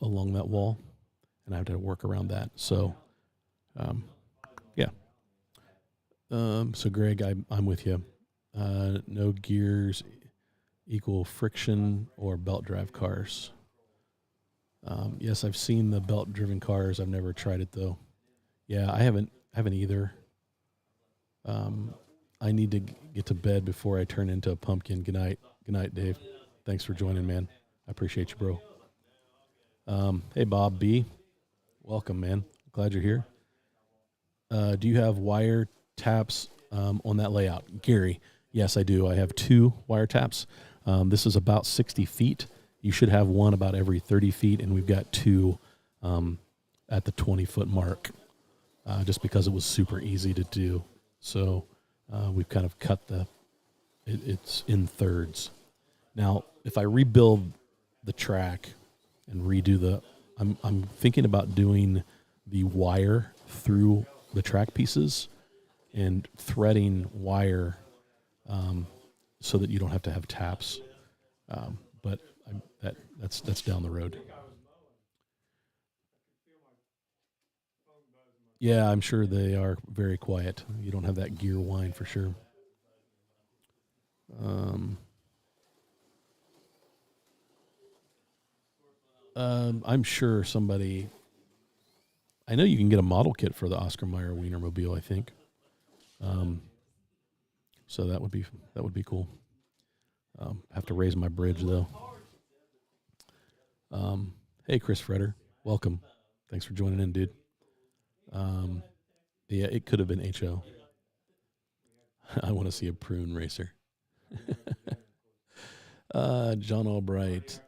along that wall, and I have to work around that. So, yeah. So Greg, I'm with you. No gears equal friction or belt drive cars. Yes, I've seen the belt driven cars. I've never tried it though. Yeah, I haven't either. I need to get to bed before I turn into a pumpkin. Good night, Dave. Thanks for joining, man. I appreciate you, bro. Hey, Bob B. Welcome, man. Glad you're here. Do you have wire taps on that layout? Gary, yes, I do. I have 2 wire taps. This is about 60 feet. You should have one about every 30 feet, and we've got 2 at the 20-foot mark, just because it was super easy to do. So we've kind of cut it's in thirds. Now, if I rebuild the track and redo I'm thinking about doing the wire through the track pieces and threading wire so that you don't have to have taps. But that's down the road. Yeah, I'm sure they are very quiet. You don't have that gear whine for sure. I'm sure somebody. I know you can get a model kit for the Oscar Mayer Wienermobile, I think. So that would be cool. Have to raise my bridge though. Hey, Chris Freder, welcome. Thanks for joining in, dude. Yeah, it could have been HO. I want to see a prune racer. John Albright.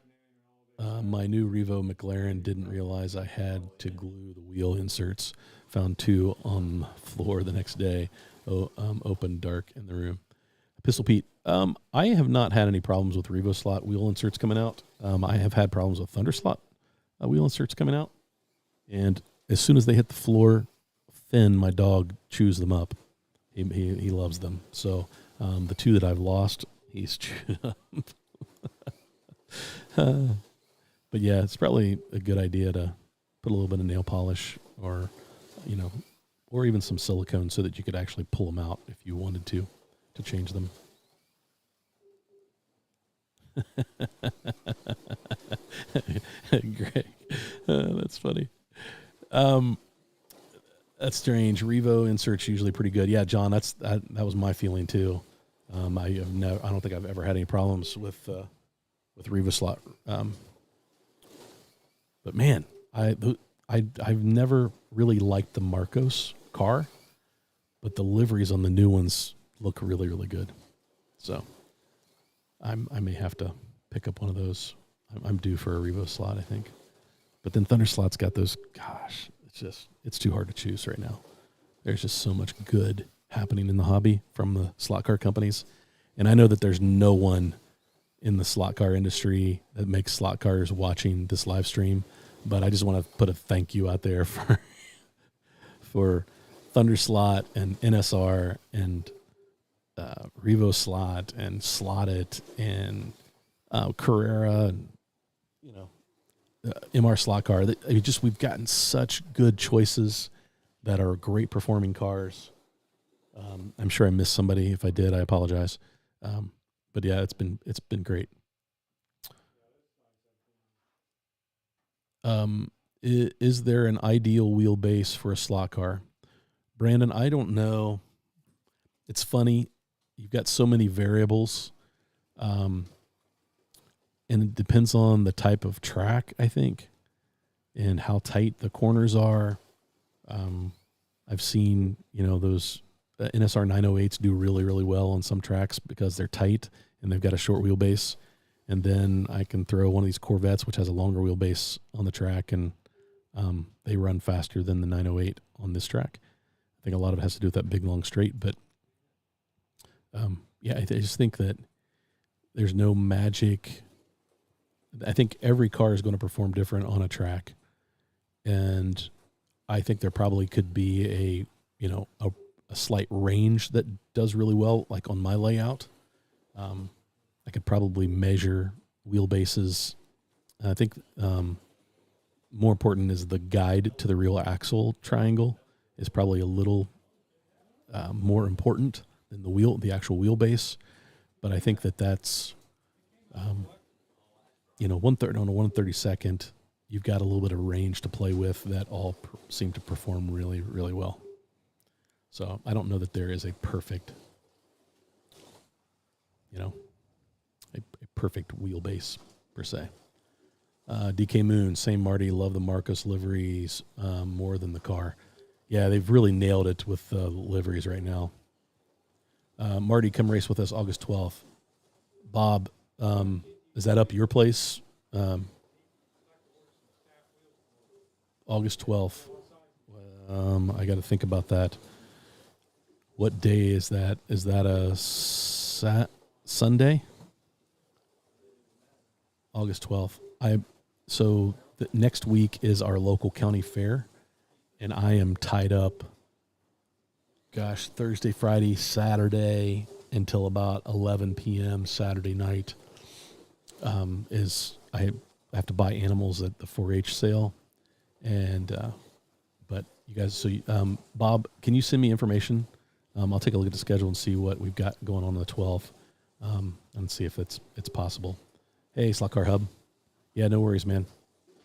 My new Revo McLaren didn't realize I had to glue the wheel inserts. Found 2 on the floor the next day. Open dark in the room. Pistol Pete. I have not had any problems with Revo slot wheel inserts coming out. I have had problems with Thunder slot wheel inserts coming out. And as soon as they hit the floor, Finn, my dog, chews them up. He loves them. So the two that I've lost, he's chewed up. But yeah, it's probably a good idea to put a little bit of nail polish or, or even some silicone so that you could actually pull them out if you wanted to change them. Greg, that's funny. That's strange. Revo inserts usually pretty good. Yeah, John, that was my feeling too. I don't think I've ever had any problems with Revo slot. But man, I've never really liked the Marcos car, but the liveries on the new ones look really, really good. So I may have to pick up one of those. I'm due for a Revo slot, I think. But then Thunder Slot's got those. Gosh, it's too hard to choose right now. There's just so much good happening in the hobby from the slot car companies, and I know that there's no one in the slot car industry that makes slot cars watching this live stream. But I just want to put a thank you out there for Thunder Slot and NSR and Revo Slot and Slot-It and Carrera and MR Slot Car. We've gotten such good choices that are great performing cars. I'm sure I missed somebody. If I did, I apologize. But yeah, it's been great. Is there an ideal wheelbase for a slot car? Brandon, I don't know. It's funny. You've got so many variables. And it depends on the type of track, I think, and how tight the corners are. I've seen, those NSR 908s do really, really well on some tracks because they're tight and they've got a short wheelbase. And then I can throw one of these Corvettes, which has a longer wheelbase on the track, and they run faster than the 908 on this track. I think a lot of it has to do with that big, long straight. But, I just think that there's no magic. I think every car is going to perform different on a track. And I think there probably could be a slight range that does really well, like on my layout. I could probably measure wheelbases. I think more important is the guide to the real axle triangle is probably a little more important than the actual wheelbase. But I think that's 1/3 on a 1/32nd, you've got a little bit of range to play with that all seem to perform really, really well. So I don't know that there is a perfect, a perfect wheelbase per se. DK Moon, same Marty, love the Marcos liveries more than the car. Yeah, they've really nailed it with the liveries right now. Marty, come race with us August 12th. Bob, is that up your place? August 12th. I got to think about that. What day is that? Is that a Sunday? August 12th. So next week is our local county fair, and I am tied up, Thursday, Friday, Saturday until about 11 p.m. Saturday night. I have to buy animals at the 4-H sale, and but you guys. So Bob, can you send me information? I'll take a look at the schedule and see what we've got going on the 12th, and see if it's possible. Hey, Slot Car Hub. Yeah, no worries, man.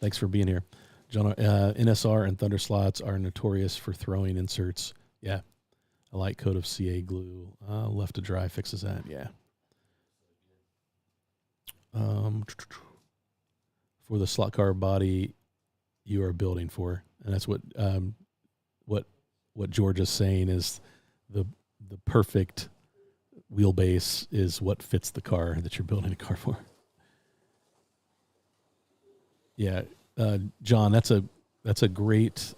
Thanks for being here. John, NSR and Thunder Slots are notorious for throwing inserts. Yeah. A light coat of CA glue left to dry fixes that. Yeah. For the slot car body you are building for, and that's what George is saying is the perfect wheelbase is what fits the car that you're building a car for. Yeah, John, that's a great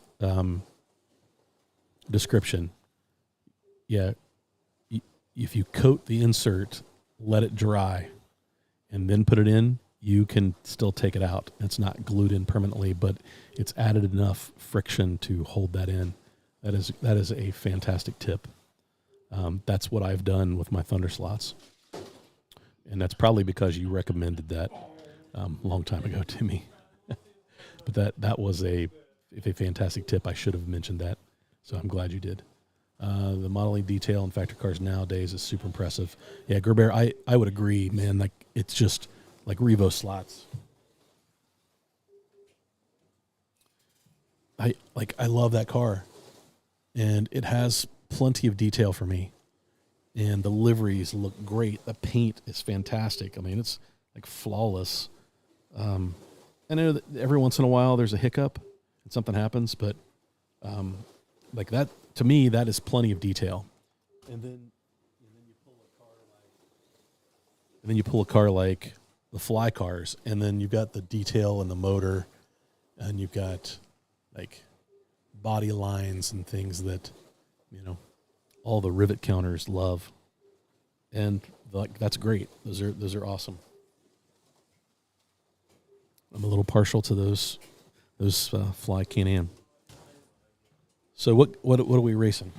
description. Yeah, if you coat the insert, let it dry, and then put it in, you can still take it out. It's not glued in permanently, but it's added enough friction to hold that in. That is a fantastic tip. That's what I've done with my Thunder slots. And that's probably because you recommended that a long time ago to me. But that was a fantastic tip. I should have mentioned that. So I'm glad you did. The modeling detail in factory cars nowadays is super impressive. Yeah, Gerber, I would agree, man. Like, it's just like Revo slots. I love that car. And it has plenty of detail for me. And the liveries look great. The paint is fantastic. I mean, it's like flawless. I know that every once in a while there's a hiccup and something happens, but like that, to me, that is plenty of detail. And then you pull a car like the Fly cars, and then you've got the detail in the motor, and you've got like body lines and things that, all the rivet counters love. And like, that's great. Those are awesome. I'm a little partial to those Fly Can-Am. So what are we racing?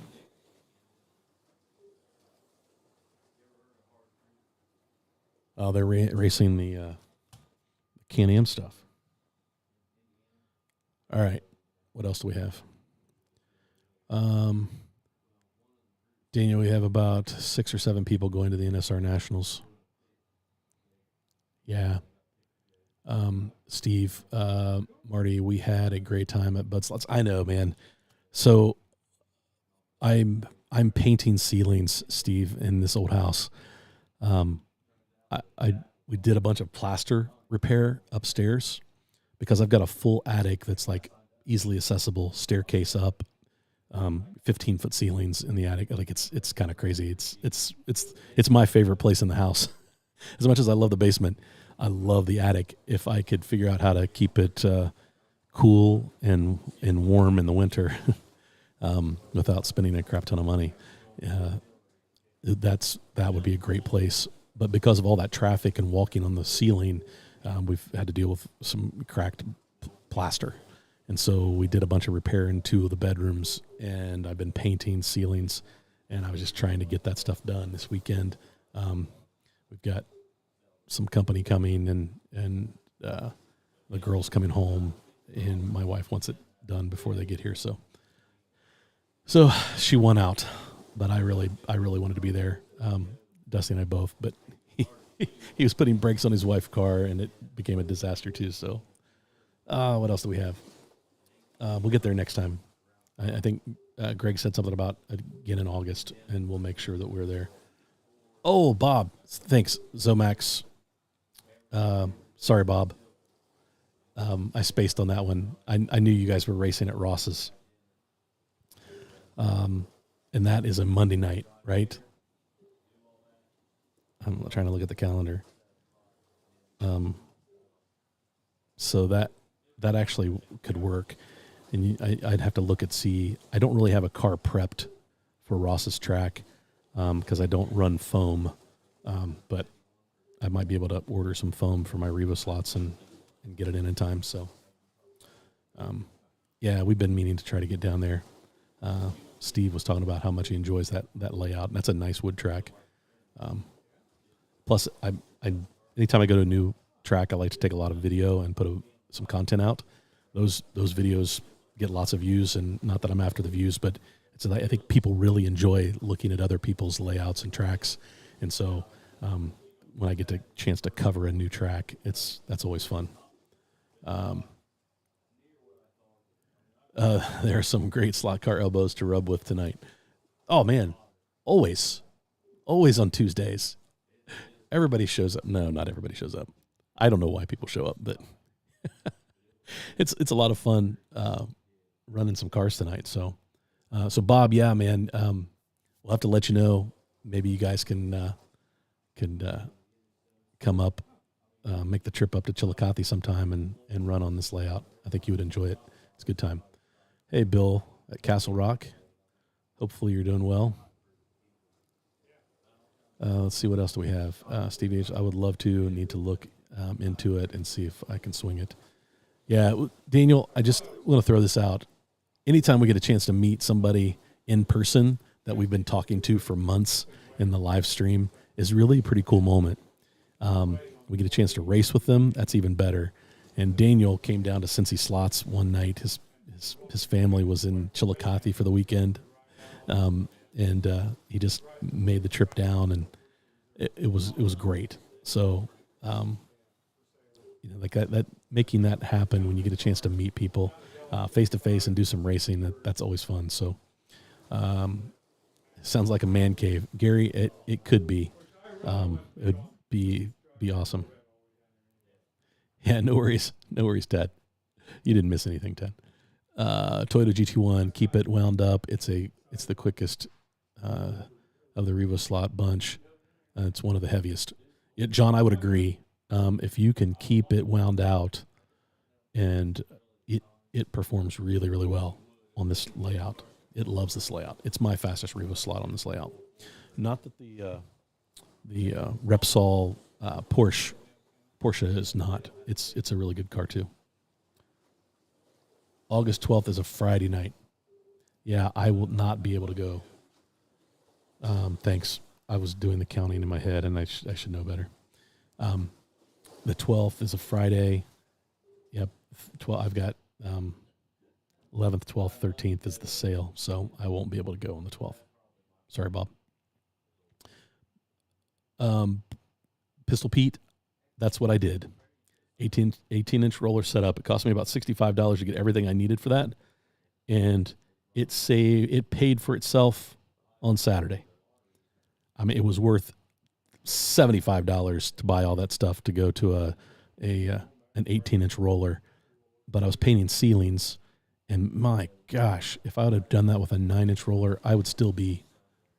Oh, they're racing the Can-Am stuff. All right. What else do we have? Daniel, we have about 6 or 7 people going to the NSR Nationals. Yeah. Steve, Marty, we had a great time at Bud Slots. I know, man. So I'm painting ceilings, Steve, in this old house. We did a bunch of plaster repair upstairs because I've got a full attic that's like easily accessible, staircase up, 15-foot ceilings in the attic. Like it's kind of crazy. It's my favorite place in the house. As much as I love the basement, I love the attic. If I could figure out how to keep it cool and warm in the winter without spending a crap ton of money, that would be a great place. But because of all that traffic and walking on the ceiling, we've had to deal with some cracked plaster. And so we did a bunch of repair in 2 of the bedrooms, and I've been painting ceilings, and I was just trying to get that stuff done this weekend. We've got some company coming, and the girls coming home, and my wife wants it done before they get here. So she won out, but I really wanted to be there. Dusty and I both, but he was putting brakes on his wife's car, and it became a disaster too. So what else do we have? We'll get there next time. I think Greg said something about again in August, and we'll make sure that we're there. Oh, Bob, thanks, Zomax. Sorry, Bob. I spaced on that one. I knew you guys were racing at Ross's. And that is a Monday night, right? I'm trying to look at the calendar. So that actually could work. And I'd have to look at see. I don't really have a car prepped for Ross's track because I don't run foam. But I might be able to order some foam for my Revo slots and get it in time. So, yeah, we've been meaning to try to get down there. Steve was talking about how much he enjoys that layout. And that's a nice wood track. Plus, I anytime I go to a new track, I like to take a lot of video and put some content out. Those videos get lots of views, and not that I'm after the views, but I think people really enjoy looking at other people's layouts and tracks. And so when I get the chance to cover a new track, that's always fun. There are some great slot car elbows to rub with tonight. Oh, man. Always on Tuesdays. Everybody shows up. No, not everybody shows up. I don't know why people show up, but it's a lot of fun running some cars tonight. So Bob, yeah, man, we'll have to let you know. Maybe you guys can come up, make the trip up to Chillicothe sometime and run on this layout. I think you would enjoy it. It's a good time. Hey, Bill at Castle Rock. Hopefully you're doing well. Let's see, what else do we have? Steve H., I would love to need to look into it and see if I can swing it. Yeah, Daniel, I just want to throw this out. Anytime we get a chance to meet somebody in person that we've been talking to for months in the live stream is really a pretty cool moment. We get a chance to race with them. That's even better. And Daniel came down to Cincy Slots one night. His family was in Chillicothe for the weekend. And he just made the trip down, and it was great. So, like that making that happen when you get a chance to meet people face to face and do some racing, that's always fun. So, sounds like a man cave, Gary. It could be. It would be awesome. Yeah, no worries, Ted. You didn't miss anything, Ted. Toyota GT1, keep it wound up. It's the quickest of the Revo slot bunch. It's one of the heaviest. Yeah, John, I would agree. If you can keep it wound out, and it performs really, really well on this layout. It loves this layout. It's my fastest Revo slot on this layout. Not that the Repsol Porsche is not. It's a really good car too. August 12th is a Friday night. Yeah, I will not be able to go. Thanks. I was doing the counting in my head, and I should know better. The 12th is a Friday. Yep. I've got 11th, 12th, 13th is the sale, so I won't be able to go on the 12th. Sorry, Bob. Pistol Pete, that's what I did. 18-inch roller setup. It cost me about $65 to get everything I needed for that, and it paid for itself on Saturday. I mean, it was worth $75 to buy all that stuff to go to an 18-inch roller, but I was painting ceilings, and my gosh, if I would have done that with a 9-inch roller, I would still be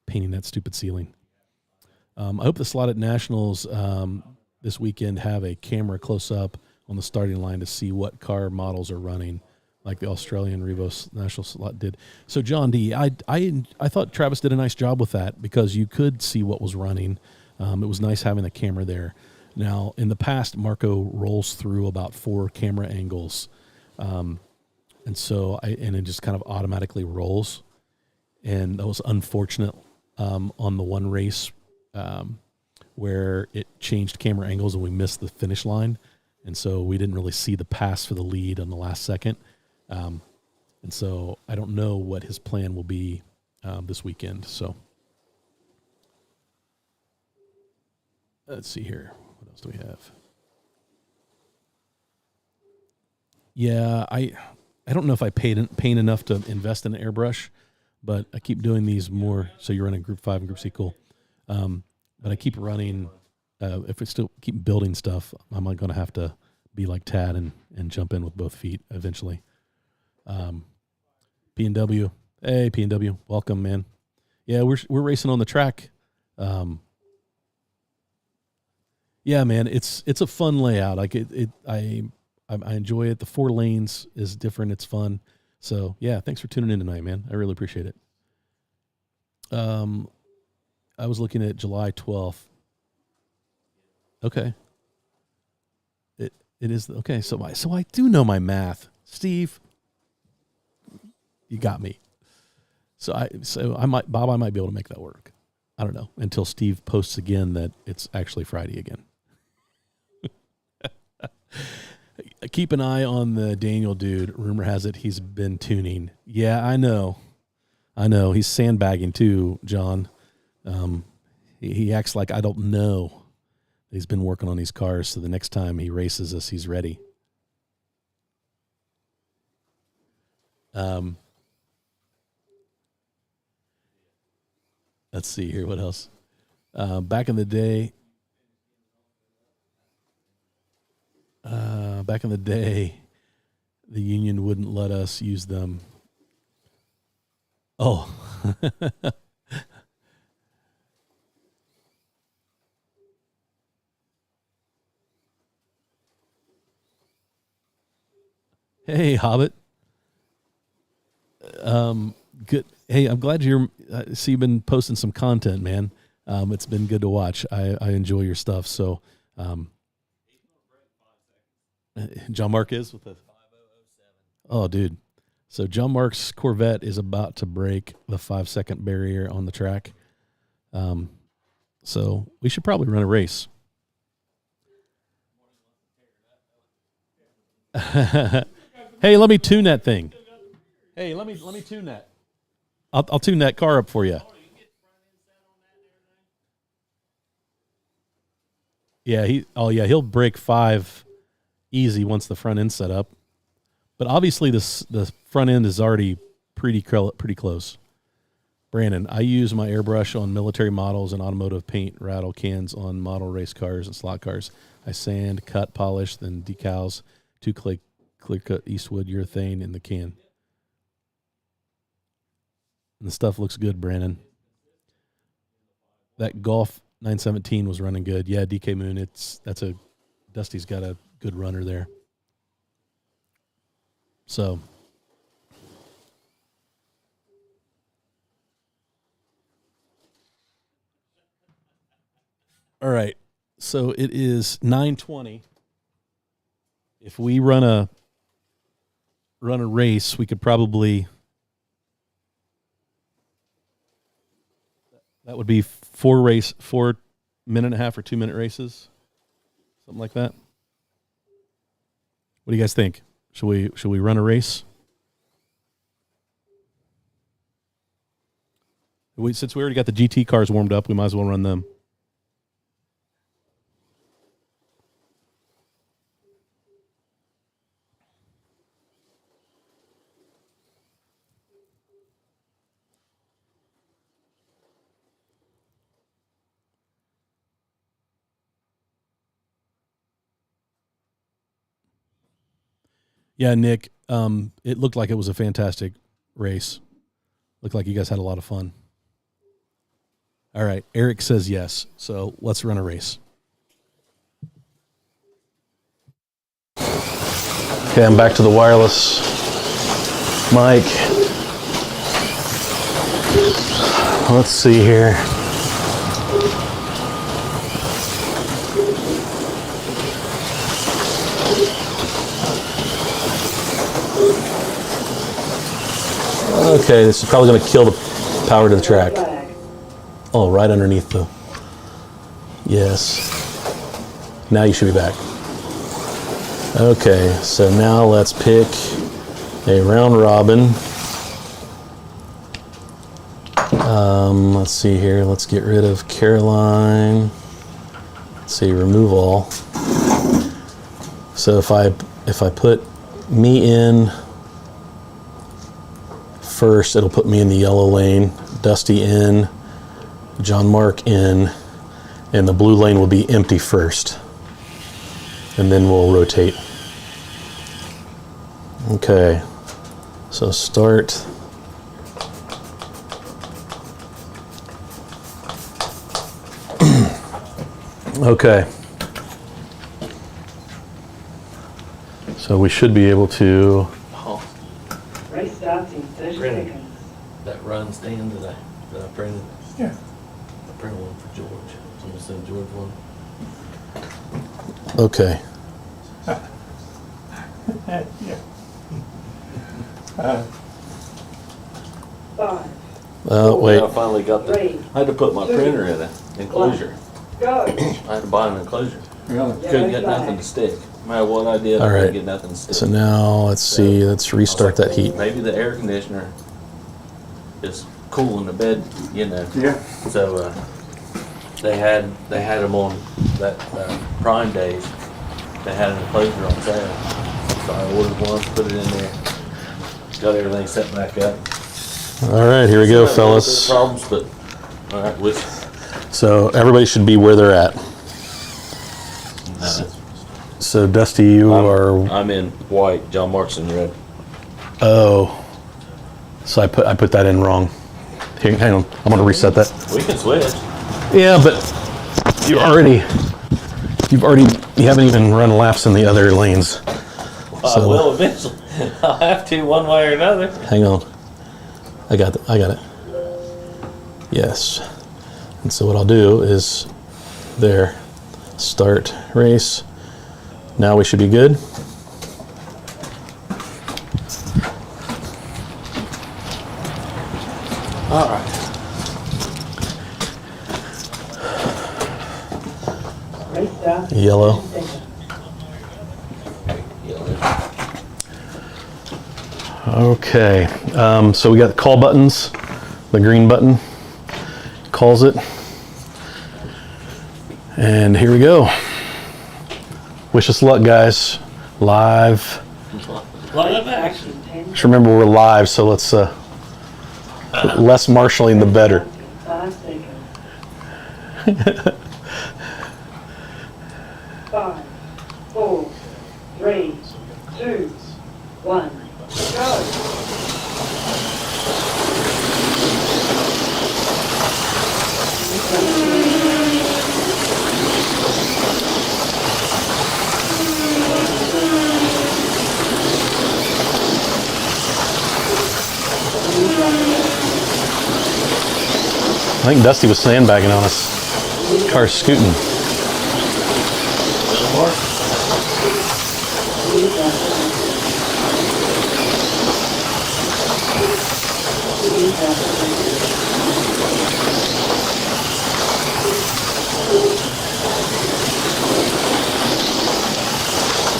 painting that stupid ceiling. I hope the Slot at Nationals this weekend have a camera close up on the starting line to see what car models are running, like the Australian Revo National Slot did. So, John D., I thought Travis did a nice job with that because you could see what was running. It was nice having the camera there. Now, in the past, Marco rolls through about 4 camera angles, and it just kind of automatically rolls. And that was unfortunate on the one race where it changed camera angles and we missed the finish line. And so we didn't really see the pass for the lead on the last second. And so I don't know what his plan will be this weekend. So let's see here. What else do we have? Yeah, I don't know if I paint enough to invest in an airbrush, but I keep doing these more. So you're running Group 5 and Group C, cool. But I keep running. If I still keep building stuff, I'm going to have to be like Tad and jump in with both feet eventually. P&W, hey P&W, welcome, man. Yeah, we're racing on the track. Yeah, man, it's a fun layout. Like I enjoy it. The 4 lanes is different. It's fun. So yeah, thanks for tuning in tonight, man. I really appreciate it. I was looking at July 12th. Okay. It is okay. So I do know my math, Steve. You got me. I might be able to make that work. I don't know until Steve posts again that it's actually Friday again. Keep an eye on the Daniel dude. Rumor has it he's been tuning. Yeah, I know. He's sandbagging too, John. He acts like I don't know. He's been working on these cars, so the next time he races us, he's ready. Let's see here. What else? Back in the day, the union wouldn't let us use them. Oh. Hey, Hobbit. Good. Hey, I'm glad you've been posting some content, man. It's been good to watch. I enjoy your stuff. So, Jon Mark is with the 5007. Oh, dude. So Jon Mark's Corvette is about to break the 5-second barrier on the track. So we should probably run a race. Hey, let me tune that thing. Hey, let me tune that. I'll tune that car up for you. Yeah, he'll break 5 easy once the front end's set up. But obviously the front end is already pretty close. Brandon, I use my airbrush on military models and automotive paint rattle cans on model race cars and slot cars. I sand, cut, polish, then decals, 2 clear-cut Eastwood urethane in the can. And the stuff looks good, Brandon. That Golf 917 was running good. Yeah, DK Moon, Dusty's got a good runner there. So all right. So it is 9:20. If we run a race, we could probably, that would be 4 minute and a half or 2 minute races. Something like that. What do you guys think? Should we run a race? Since we already got the GT cars warmed up, we might as well run them. Yeah, Nick, it looked like it was a fantastic race. Looked like you guys had a lot of fun. All right, Eric says yes, so let's run a race. Okay, I'm back to the wireless mic. Let's see here. Okay, this is probably going to kill the power to the track. Oh, right underneath the... Yes. Now you should be back. Okay, so now let's pick a round robin. Let's see here. Let's get rid of Caroline. Let's see, remove all. So if I put me in first, it'll put me in the yellow lane, Dusty in, Jon Mark in, and the blue lane will be empty first. And then we'll rotate. Okay, so start. Okay. So we should be able to... Race starts in 30 seconds. That run stand that I printed. Yeah. I printed one for George. So I'm gonna send George one. Okay. Yeah. 5, Wait. I finally got the. I had to put my printer in an enclosure. go. I had to buy an enclosure. Really? Couldn't get nothing to stick. No matter what I did, All I right. couldn't get nothing to stick. So now let's see. Let's restart that heat. Maybe the air conditioner is cooling the bed, you know. Yeah. So they had them on that Prime days. They had an enclosure on sale. So I ordered one, put it in there, got everything set back up. All right, here we go, Still fellas. Problems, but all right, with So everybody should be where they're at. So Dusty, you are. I'm in white. Jon Mark's in red. Oh. So I put that in wrong. Hang on. I'm gonna reset that. We can switch. Yeah, but you haven't even run laps in the other lanes. I will eventually. I'll have to one way or another. Hang on. I got it. Yes. And so what I'll do is there, start race, Now we should be good. All right. Restart. Yellow. 30 seconds. Okay, so we got call buttons. The green button calls it. And here we go. Wish us luck, guys. Live. Live action. Action 10 Just remember we're live, so let's less marshalling the better. 5 seconds. 5, 4, 3, 2, 1. Go. I think Dusty was sandbagging on us. Car's scooting. Jon Mark.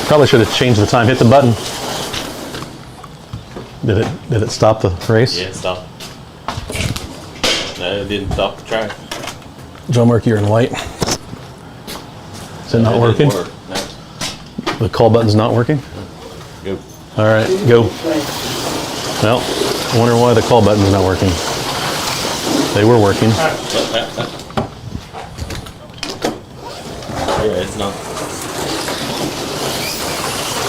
Probably should have changed the time. Hit the button. Did it stop the race? Yeah, it stopped. No, it didn't stop the track. Jon Mark, you're in white. Is it not It working? didn't work. No. The call button's not working? Go. All right, go. Well, I wonder why the call button's not working. They were working. Yeah, it's not.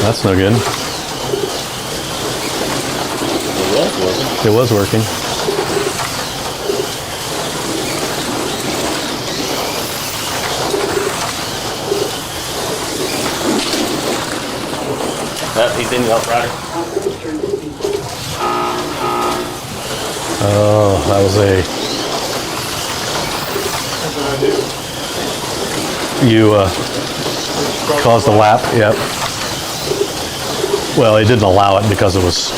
That's no good. It was working. It was working. He's in the outrider. Oh, that was That's what I do. you caused a lap. Yep. Well, he didn't allow it because it was.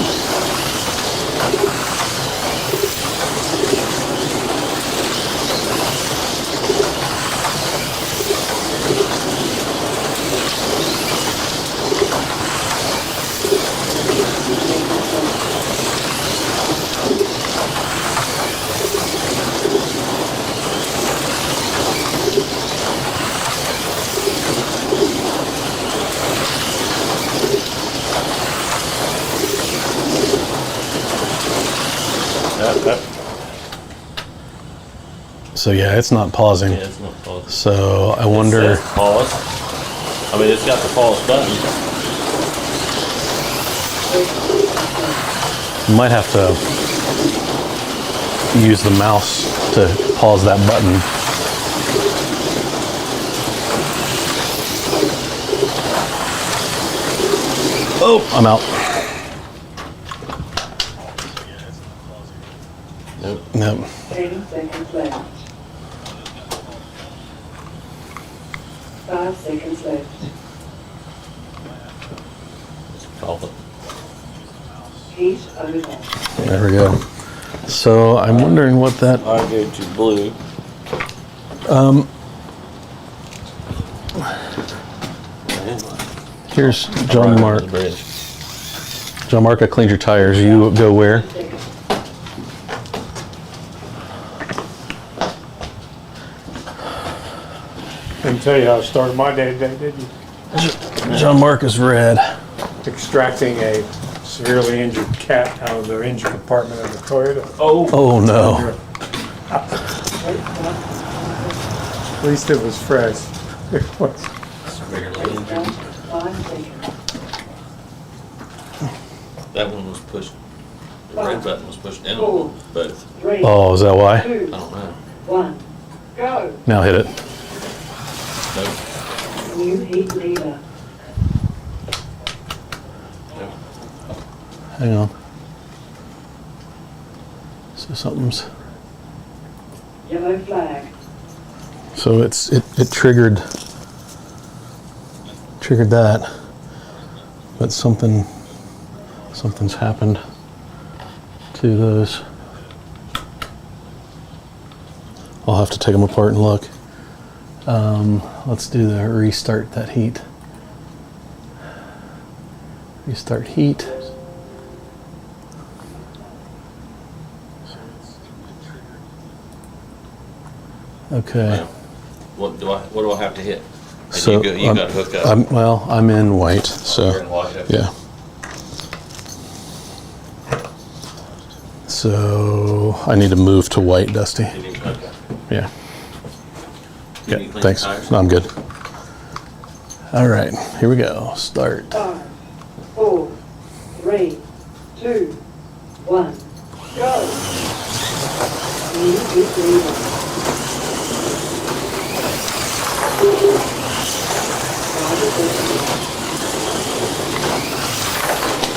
So yeah, it's not pausing. Yeah, it's not paused. So I It wonder. says pause. I mean, it's got the pause button. You might have to use the mouse to pause that button. Oh, I'm out. Nope. Nope. 10 seconds left. 5 seconds left. Off it. Heat over. There we go. So I'm wondering what that. I go to blue. Here's Jon Mark. The bridge. Jon Mark, I cleaned your tires. You go where? Didn't tell you how I started my day today, did you? Jon Mark is red. Extracting a severely injured cat out of the engine compartment of the Toyota. Oh. Oh no. At least it was fresh. It was. Severely injured. 5 seconds. That one was pushed. The red button was pushed down on both. 3, Oh, is that why? 2, I don't know. 1. Go. Now hit it. Nope. New heat leader. Nope. Hang on. So something's. Yellow flag. So it triggered triggered that, but something's happened to those. I'll have to take them apart and look. Let's do the restart that heat. Restart heat. Okay. What do I have to hit? And So you got to hook up. I'm in white, so You're in white, okay. yeah. So I need to move to white, Dusty. Okay. Yeah. Can Okay. you clean Thanks. the tires? No, I'm good. All right. Here we go. Start. 5, 4, 3, 2, 1, go. Music leader.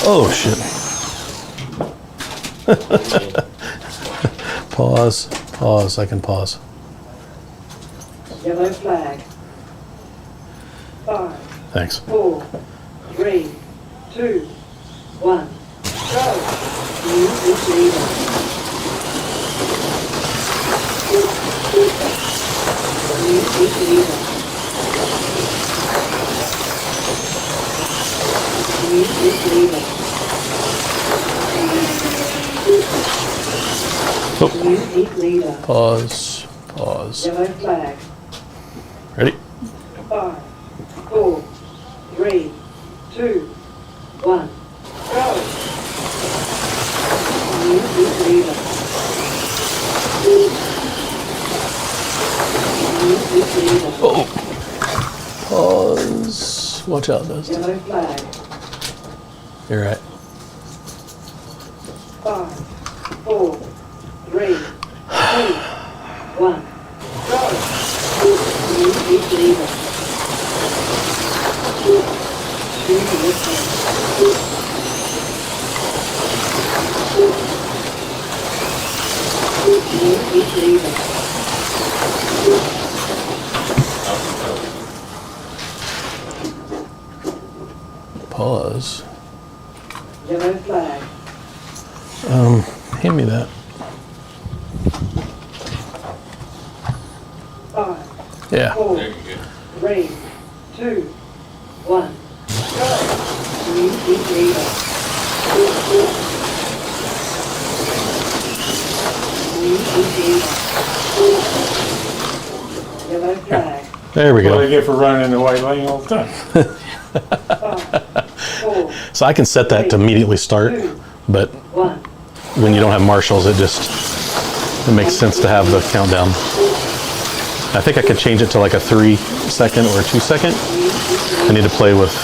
Oh shit. Pause. Pause. I can pause. Yellow flag. 5, Thanks. 4, 3, 2, 1, go. Music leader. Music leader. Music leader. Oh. Music leader. Pause. Pause. Yellow flag. Ready? 5, 4, 3, 2, 1, go. Music leader. Music leader. Oh. Pause. Watch out, Dusty. Yellow flag. You're right. 5, 4, 3, 2, 1, go. Music leader. 2 listen. Music leader. Pause. Yellow flag. Hand me that. 5, Yeah. 4, There you go. 3, 2, 1, go. Music leader. Music leader. Yellow flag. There we What do they go. get for running in the white lane all the time? 5, 4, So I can set that to immediately start, but 1. when you don't have marshals, it makes sense to have the countdown. I think I could change it to like a 3-second or a 2-second. I need to play with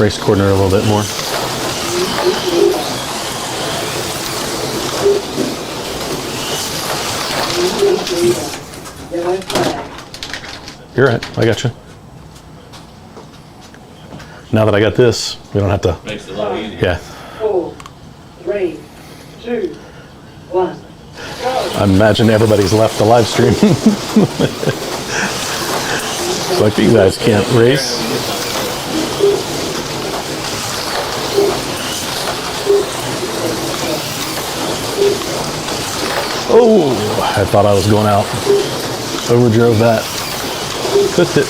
race coordinator a little bit more. Music leader. Yellow flag. You're right. I got you. Now that I got this, we don't have to. Makes it a lot easier. Yeah. 4, 3, 2, 1, go. I imagine everybody's left the live stream. Like you guys can't race. Oh, I thought I was going out. Overdrove that. Cooked it.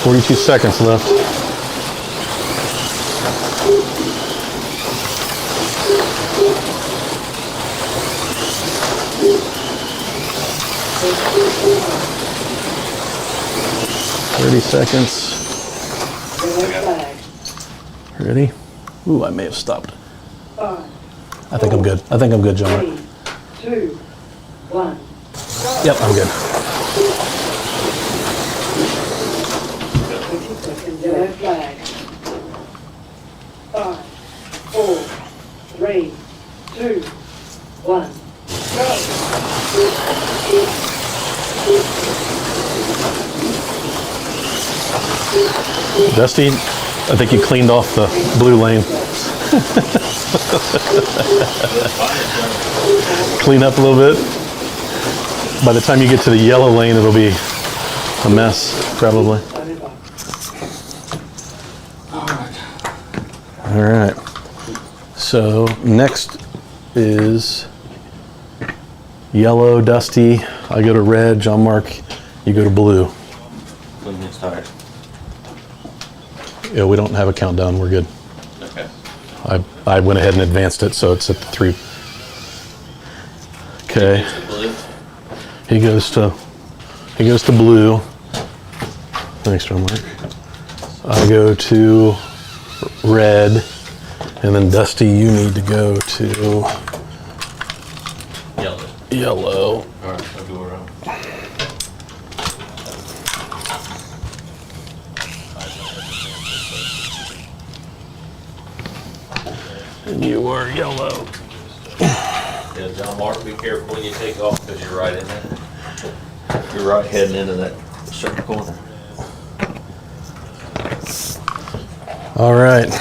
"42 seconds left." "30 seconds. Yellow flag. Ready? Ooh, I may have stopped. 5, I think I'm good. I think I'm good, Jon Mark. 3, 2, 1. Yep, I'm good. 20 seconds. Yellow flag. 5, 4, 3, 2, 1. Dusty, I think you cleaned off the blue lane. Clean up a little bit. By the time you get to the yellow lane, it'll be a mess, probably. All right. So next is yellow, Dusty. I go to red. Jon Mark, you go to blue. When it's tired. Yeah, we don't have a countdown. We're good. Okay. I went ahead and advanced it, so it's at the 3. Okay. Blue. He goes to blue. Thanks, Jon Mark. I go to red, and then Dusty, you need to go to Yellow. yellow. All right, I'll go around. And you are yellow. Yeah, Jon Mark, be careful when you take off because you're right in there. You're right heading into that certain corner. All right.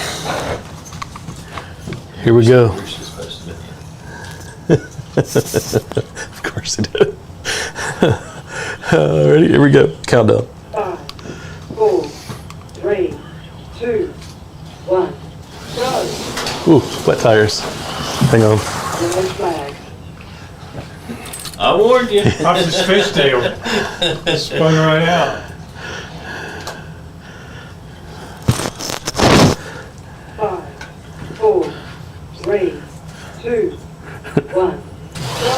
Here we go. You're supposed to be. Of course it did. Ready? Here we go. Countdown. 5, 4, 3, 2, 1, go. Ooh, wet tires. Hang on. Yellow flag. I warned you. Off his fishtail. Spun right out. 5, 4, 3, 2, 1, go.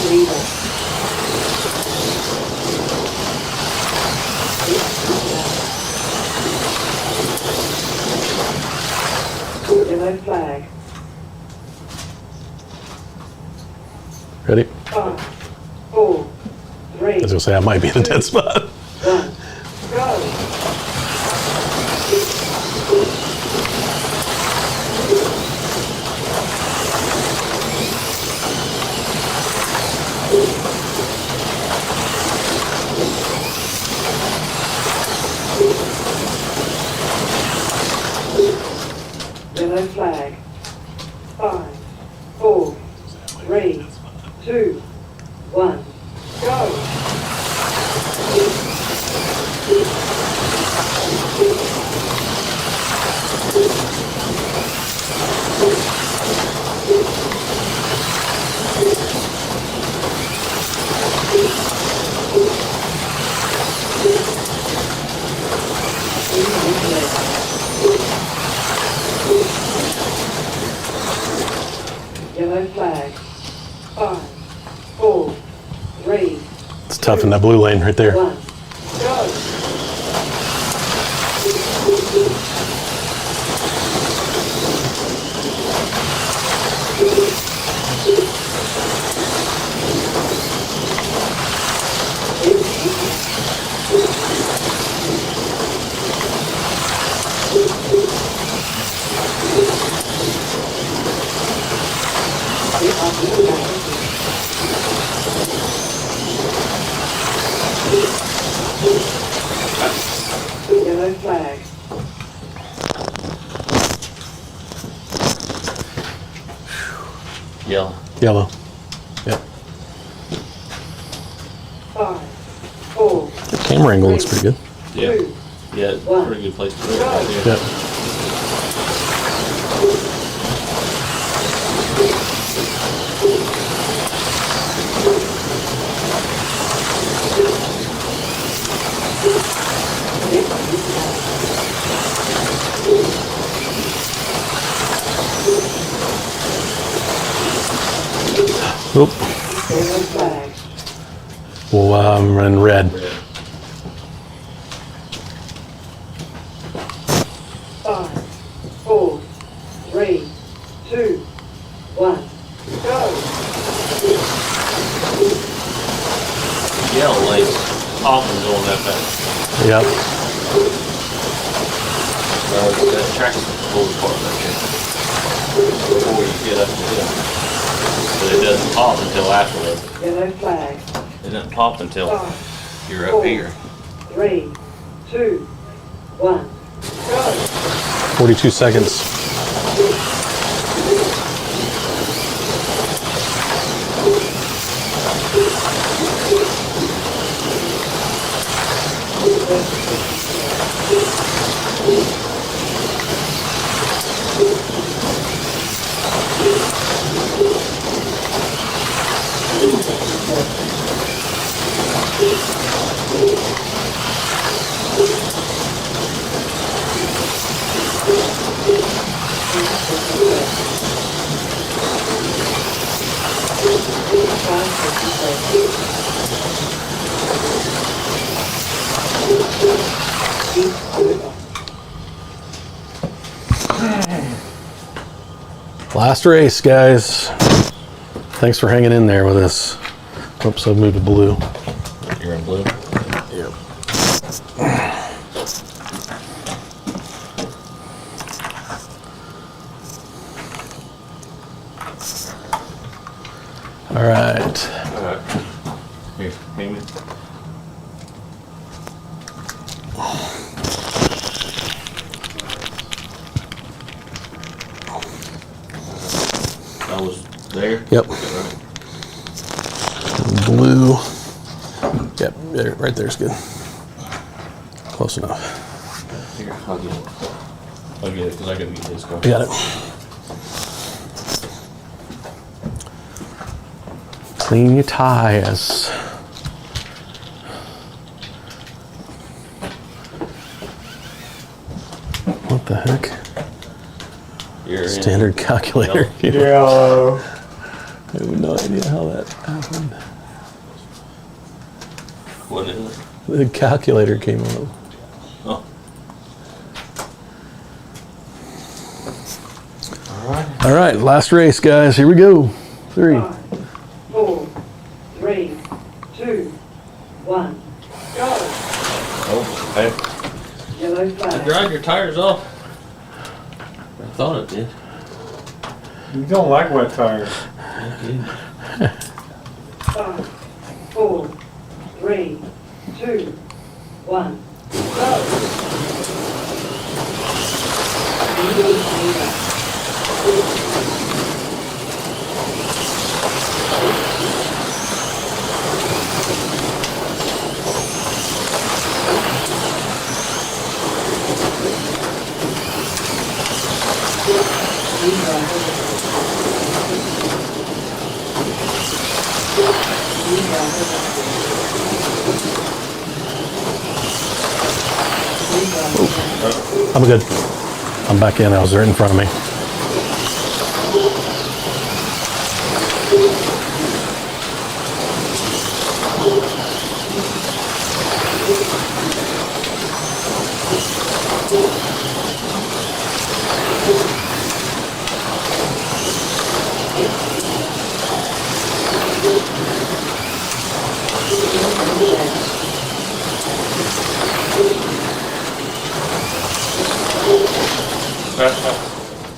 Leader. Yellow flag. Ready? 5, 4, 3, I was gonna say I might be in a dead spot. 1, go. Yellow flag. 5, 4, 3, 2, 1, go. Yellow flag. 5, 4, 3, It's tough in that blue lane right there. 1, go. Yellow flag. Yellow. Yellow. Yep. 5, 4, The camera angle looks pretty good. Yeah. 2, Yeah, it's a pretty good place to put it right there. Yep. Oop. yellow flag. Well, I'm running red. Red. 5, 4, 3, 2, 1, go. Yellow lace often going that fast. Yep. That tracks the full part right there. Before you get up the hill. But it doesn't pop until afterwards. Yellow flag. It doesn't pop until 5, you're up here. 3, 2, 1, go. 42 seconds. Last race, guys. Thanks for hanging in there with us. Oops, I moved to blue. You're in blue? Yep. All right. Alright. Here, hang me. I was there? Yep. Okay, right. Blue. Yep, there, right there's good. Close enough. Here, I'll get it. I'll get it because I gotta get his car. I got it. Clean your tires. What the heck? You're in. Standard calculator. Yellow. I have no idea how that happened. What is it? The calculator came on. Oh. Alright. All right, last race, guys. Here we go. 3. 5, 4, 3, 2, 1, go. Oh, hey. Yellow I flag. dried your tires off. I thought it did. You don't like wet tires. 5, 4, 3, 2, 1, go. I'm good. I'm back in. I was right in front of me.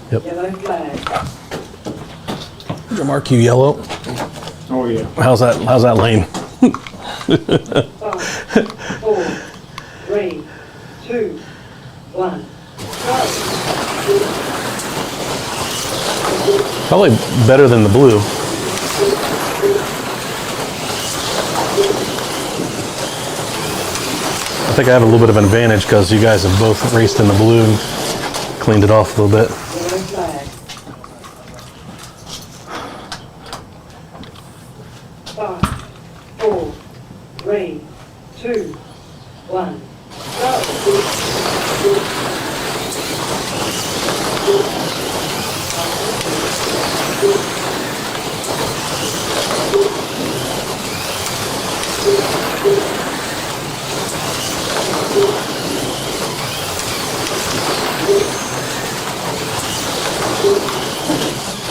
Yep. Yellow flag. Jon Mark, you yellow. Oh yeah. How's that lane? 5, 4, 3, 2, 1, go. Probably better than the blue. I think I have a little bit of an advantage because you guys have both raced in the blue and cleaned it off a little bit. Yellow flag. 5, 4, 3, 2, 1, go.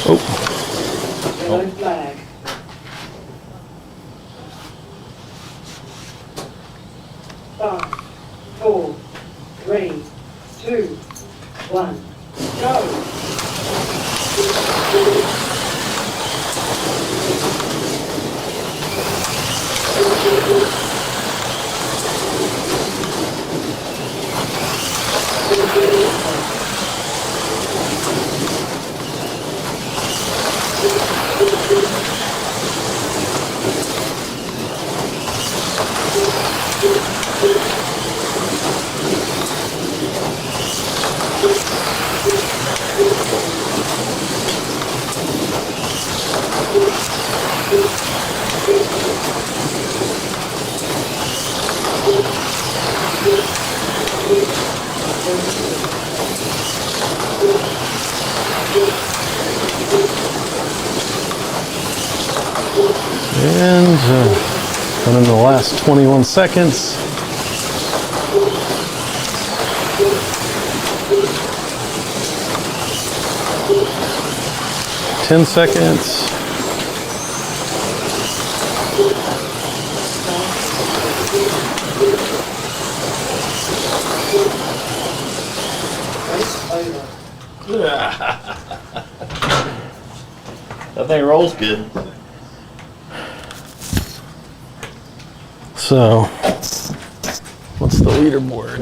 Oh, Yellow flag. 5, 4, 3, 2, 1, go. And in the last 21 seconds. Ten seconds. That thing rolls good. So, what's the leaderboard?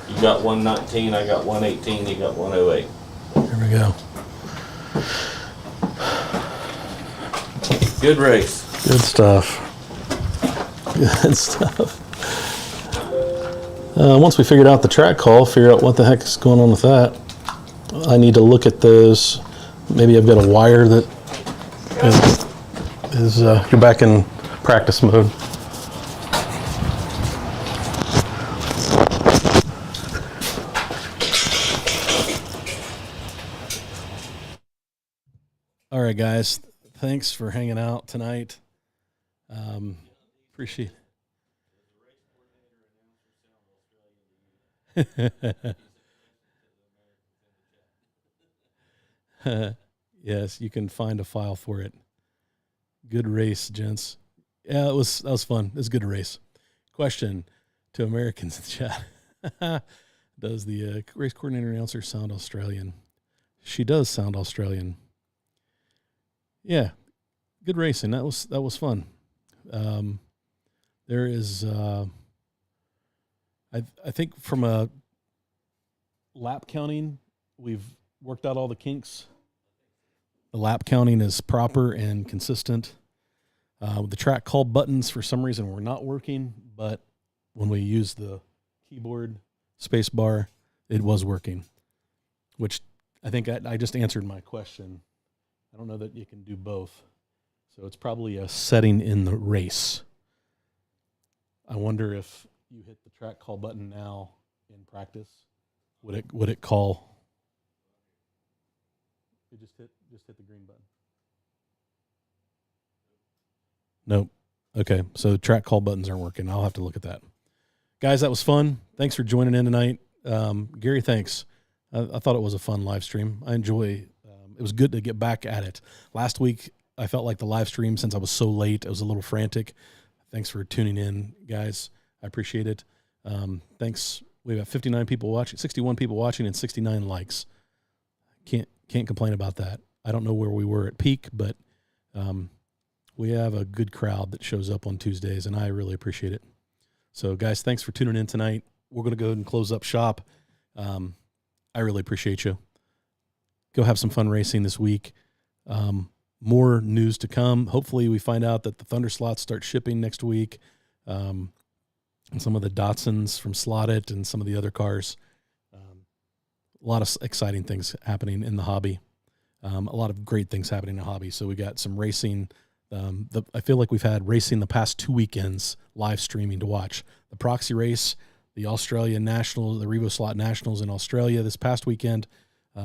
You got 119, I got 118, you got 108. Here we go. Good race. Good stuff. Good stuff. Once we figured out the track call, figure out what the heck is going on with that. I need to look at those. Maybe I've got a wire that is you're back in practice mode. All right, guys. Thanks for hanging out tonight. Appreciate it. Yes, you can find a file for it. Good race, gents. Yeah, that was fun. It was a good race. Question to Americans in the chat. Does the race coordinator announcer sound Australian? She does sound Australian. Yeah, good racing. That was fun. There is, I think from a lap counting, we've worked out all the kinks. The lap counting is proper and consistent. The track call buttons, for some reason, were not working, but when we used the keyboard space bar, it was working, which I think I just answered my question. I don't know that you can do both. So it's probably a setting in the race. I wonder if you hit the track call button now in practice, would it call? You just hit the green button. Nope. Okay, so track call buttons aren't working. I'll have to look at that. Guys, that was fun. Thanks for joining in tonight. Gary, thanks. I thought it was a fun live stream. I enjoy. It was good to get back at it. Last week, I felt like the live stream, since I was so late, I was a little frantic. Thanks for tuning in, guys. I appreciate it. Thanks. We have 59 people watching, 61 people watching, and 69 likes. Can't complain about that. I don't know where we were at peak, but we have a good crowd that shows up on Tuesdays, and I really appreciate it. So, guys, thanks for tuning in tonight. We're going to go ahead and close up shop. I really appreciate you. Go have some fun racing this week. More news to come. Hopefully we find out that the Thunder slots start shipping next week. And some of the Datsuns from Slotted and some of the other cars. A lot of exciting things happening in the hobby. A lot of great things happening in the hobby. So we got some racing. I feel like we've had racing the past 2 weekends live streaming to watch. The Proxy race, the Australia Nationals, the Revo Slot Nationals in Australia this past weekend.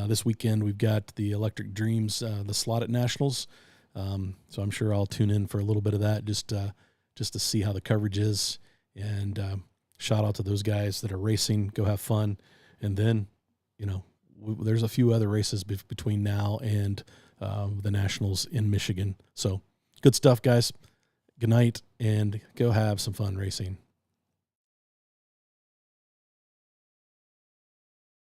This weekend we've got the Electric Dreams, the Slotted Nationals. So I'm sure I'll tune in for a little bit of that just to see how the coverage is. And shout out to those guys that are racing. Go have fun. And then, there's a few other races between now and the Nationals in Michigan. So good stuff, guys. Good night, and go have some fun racing.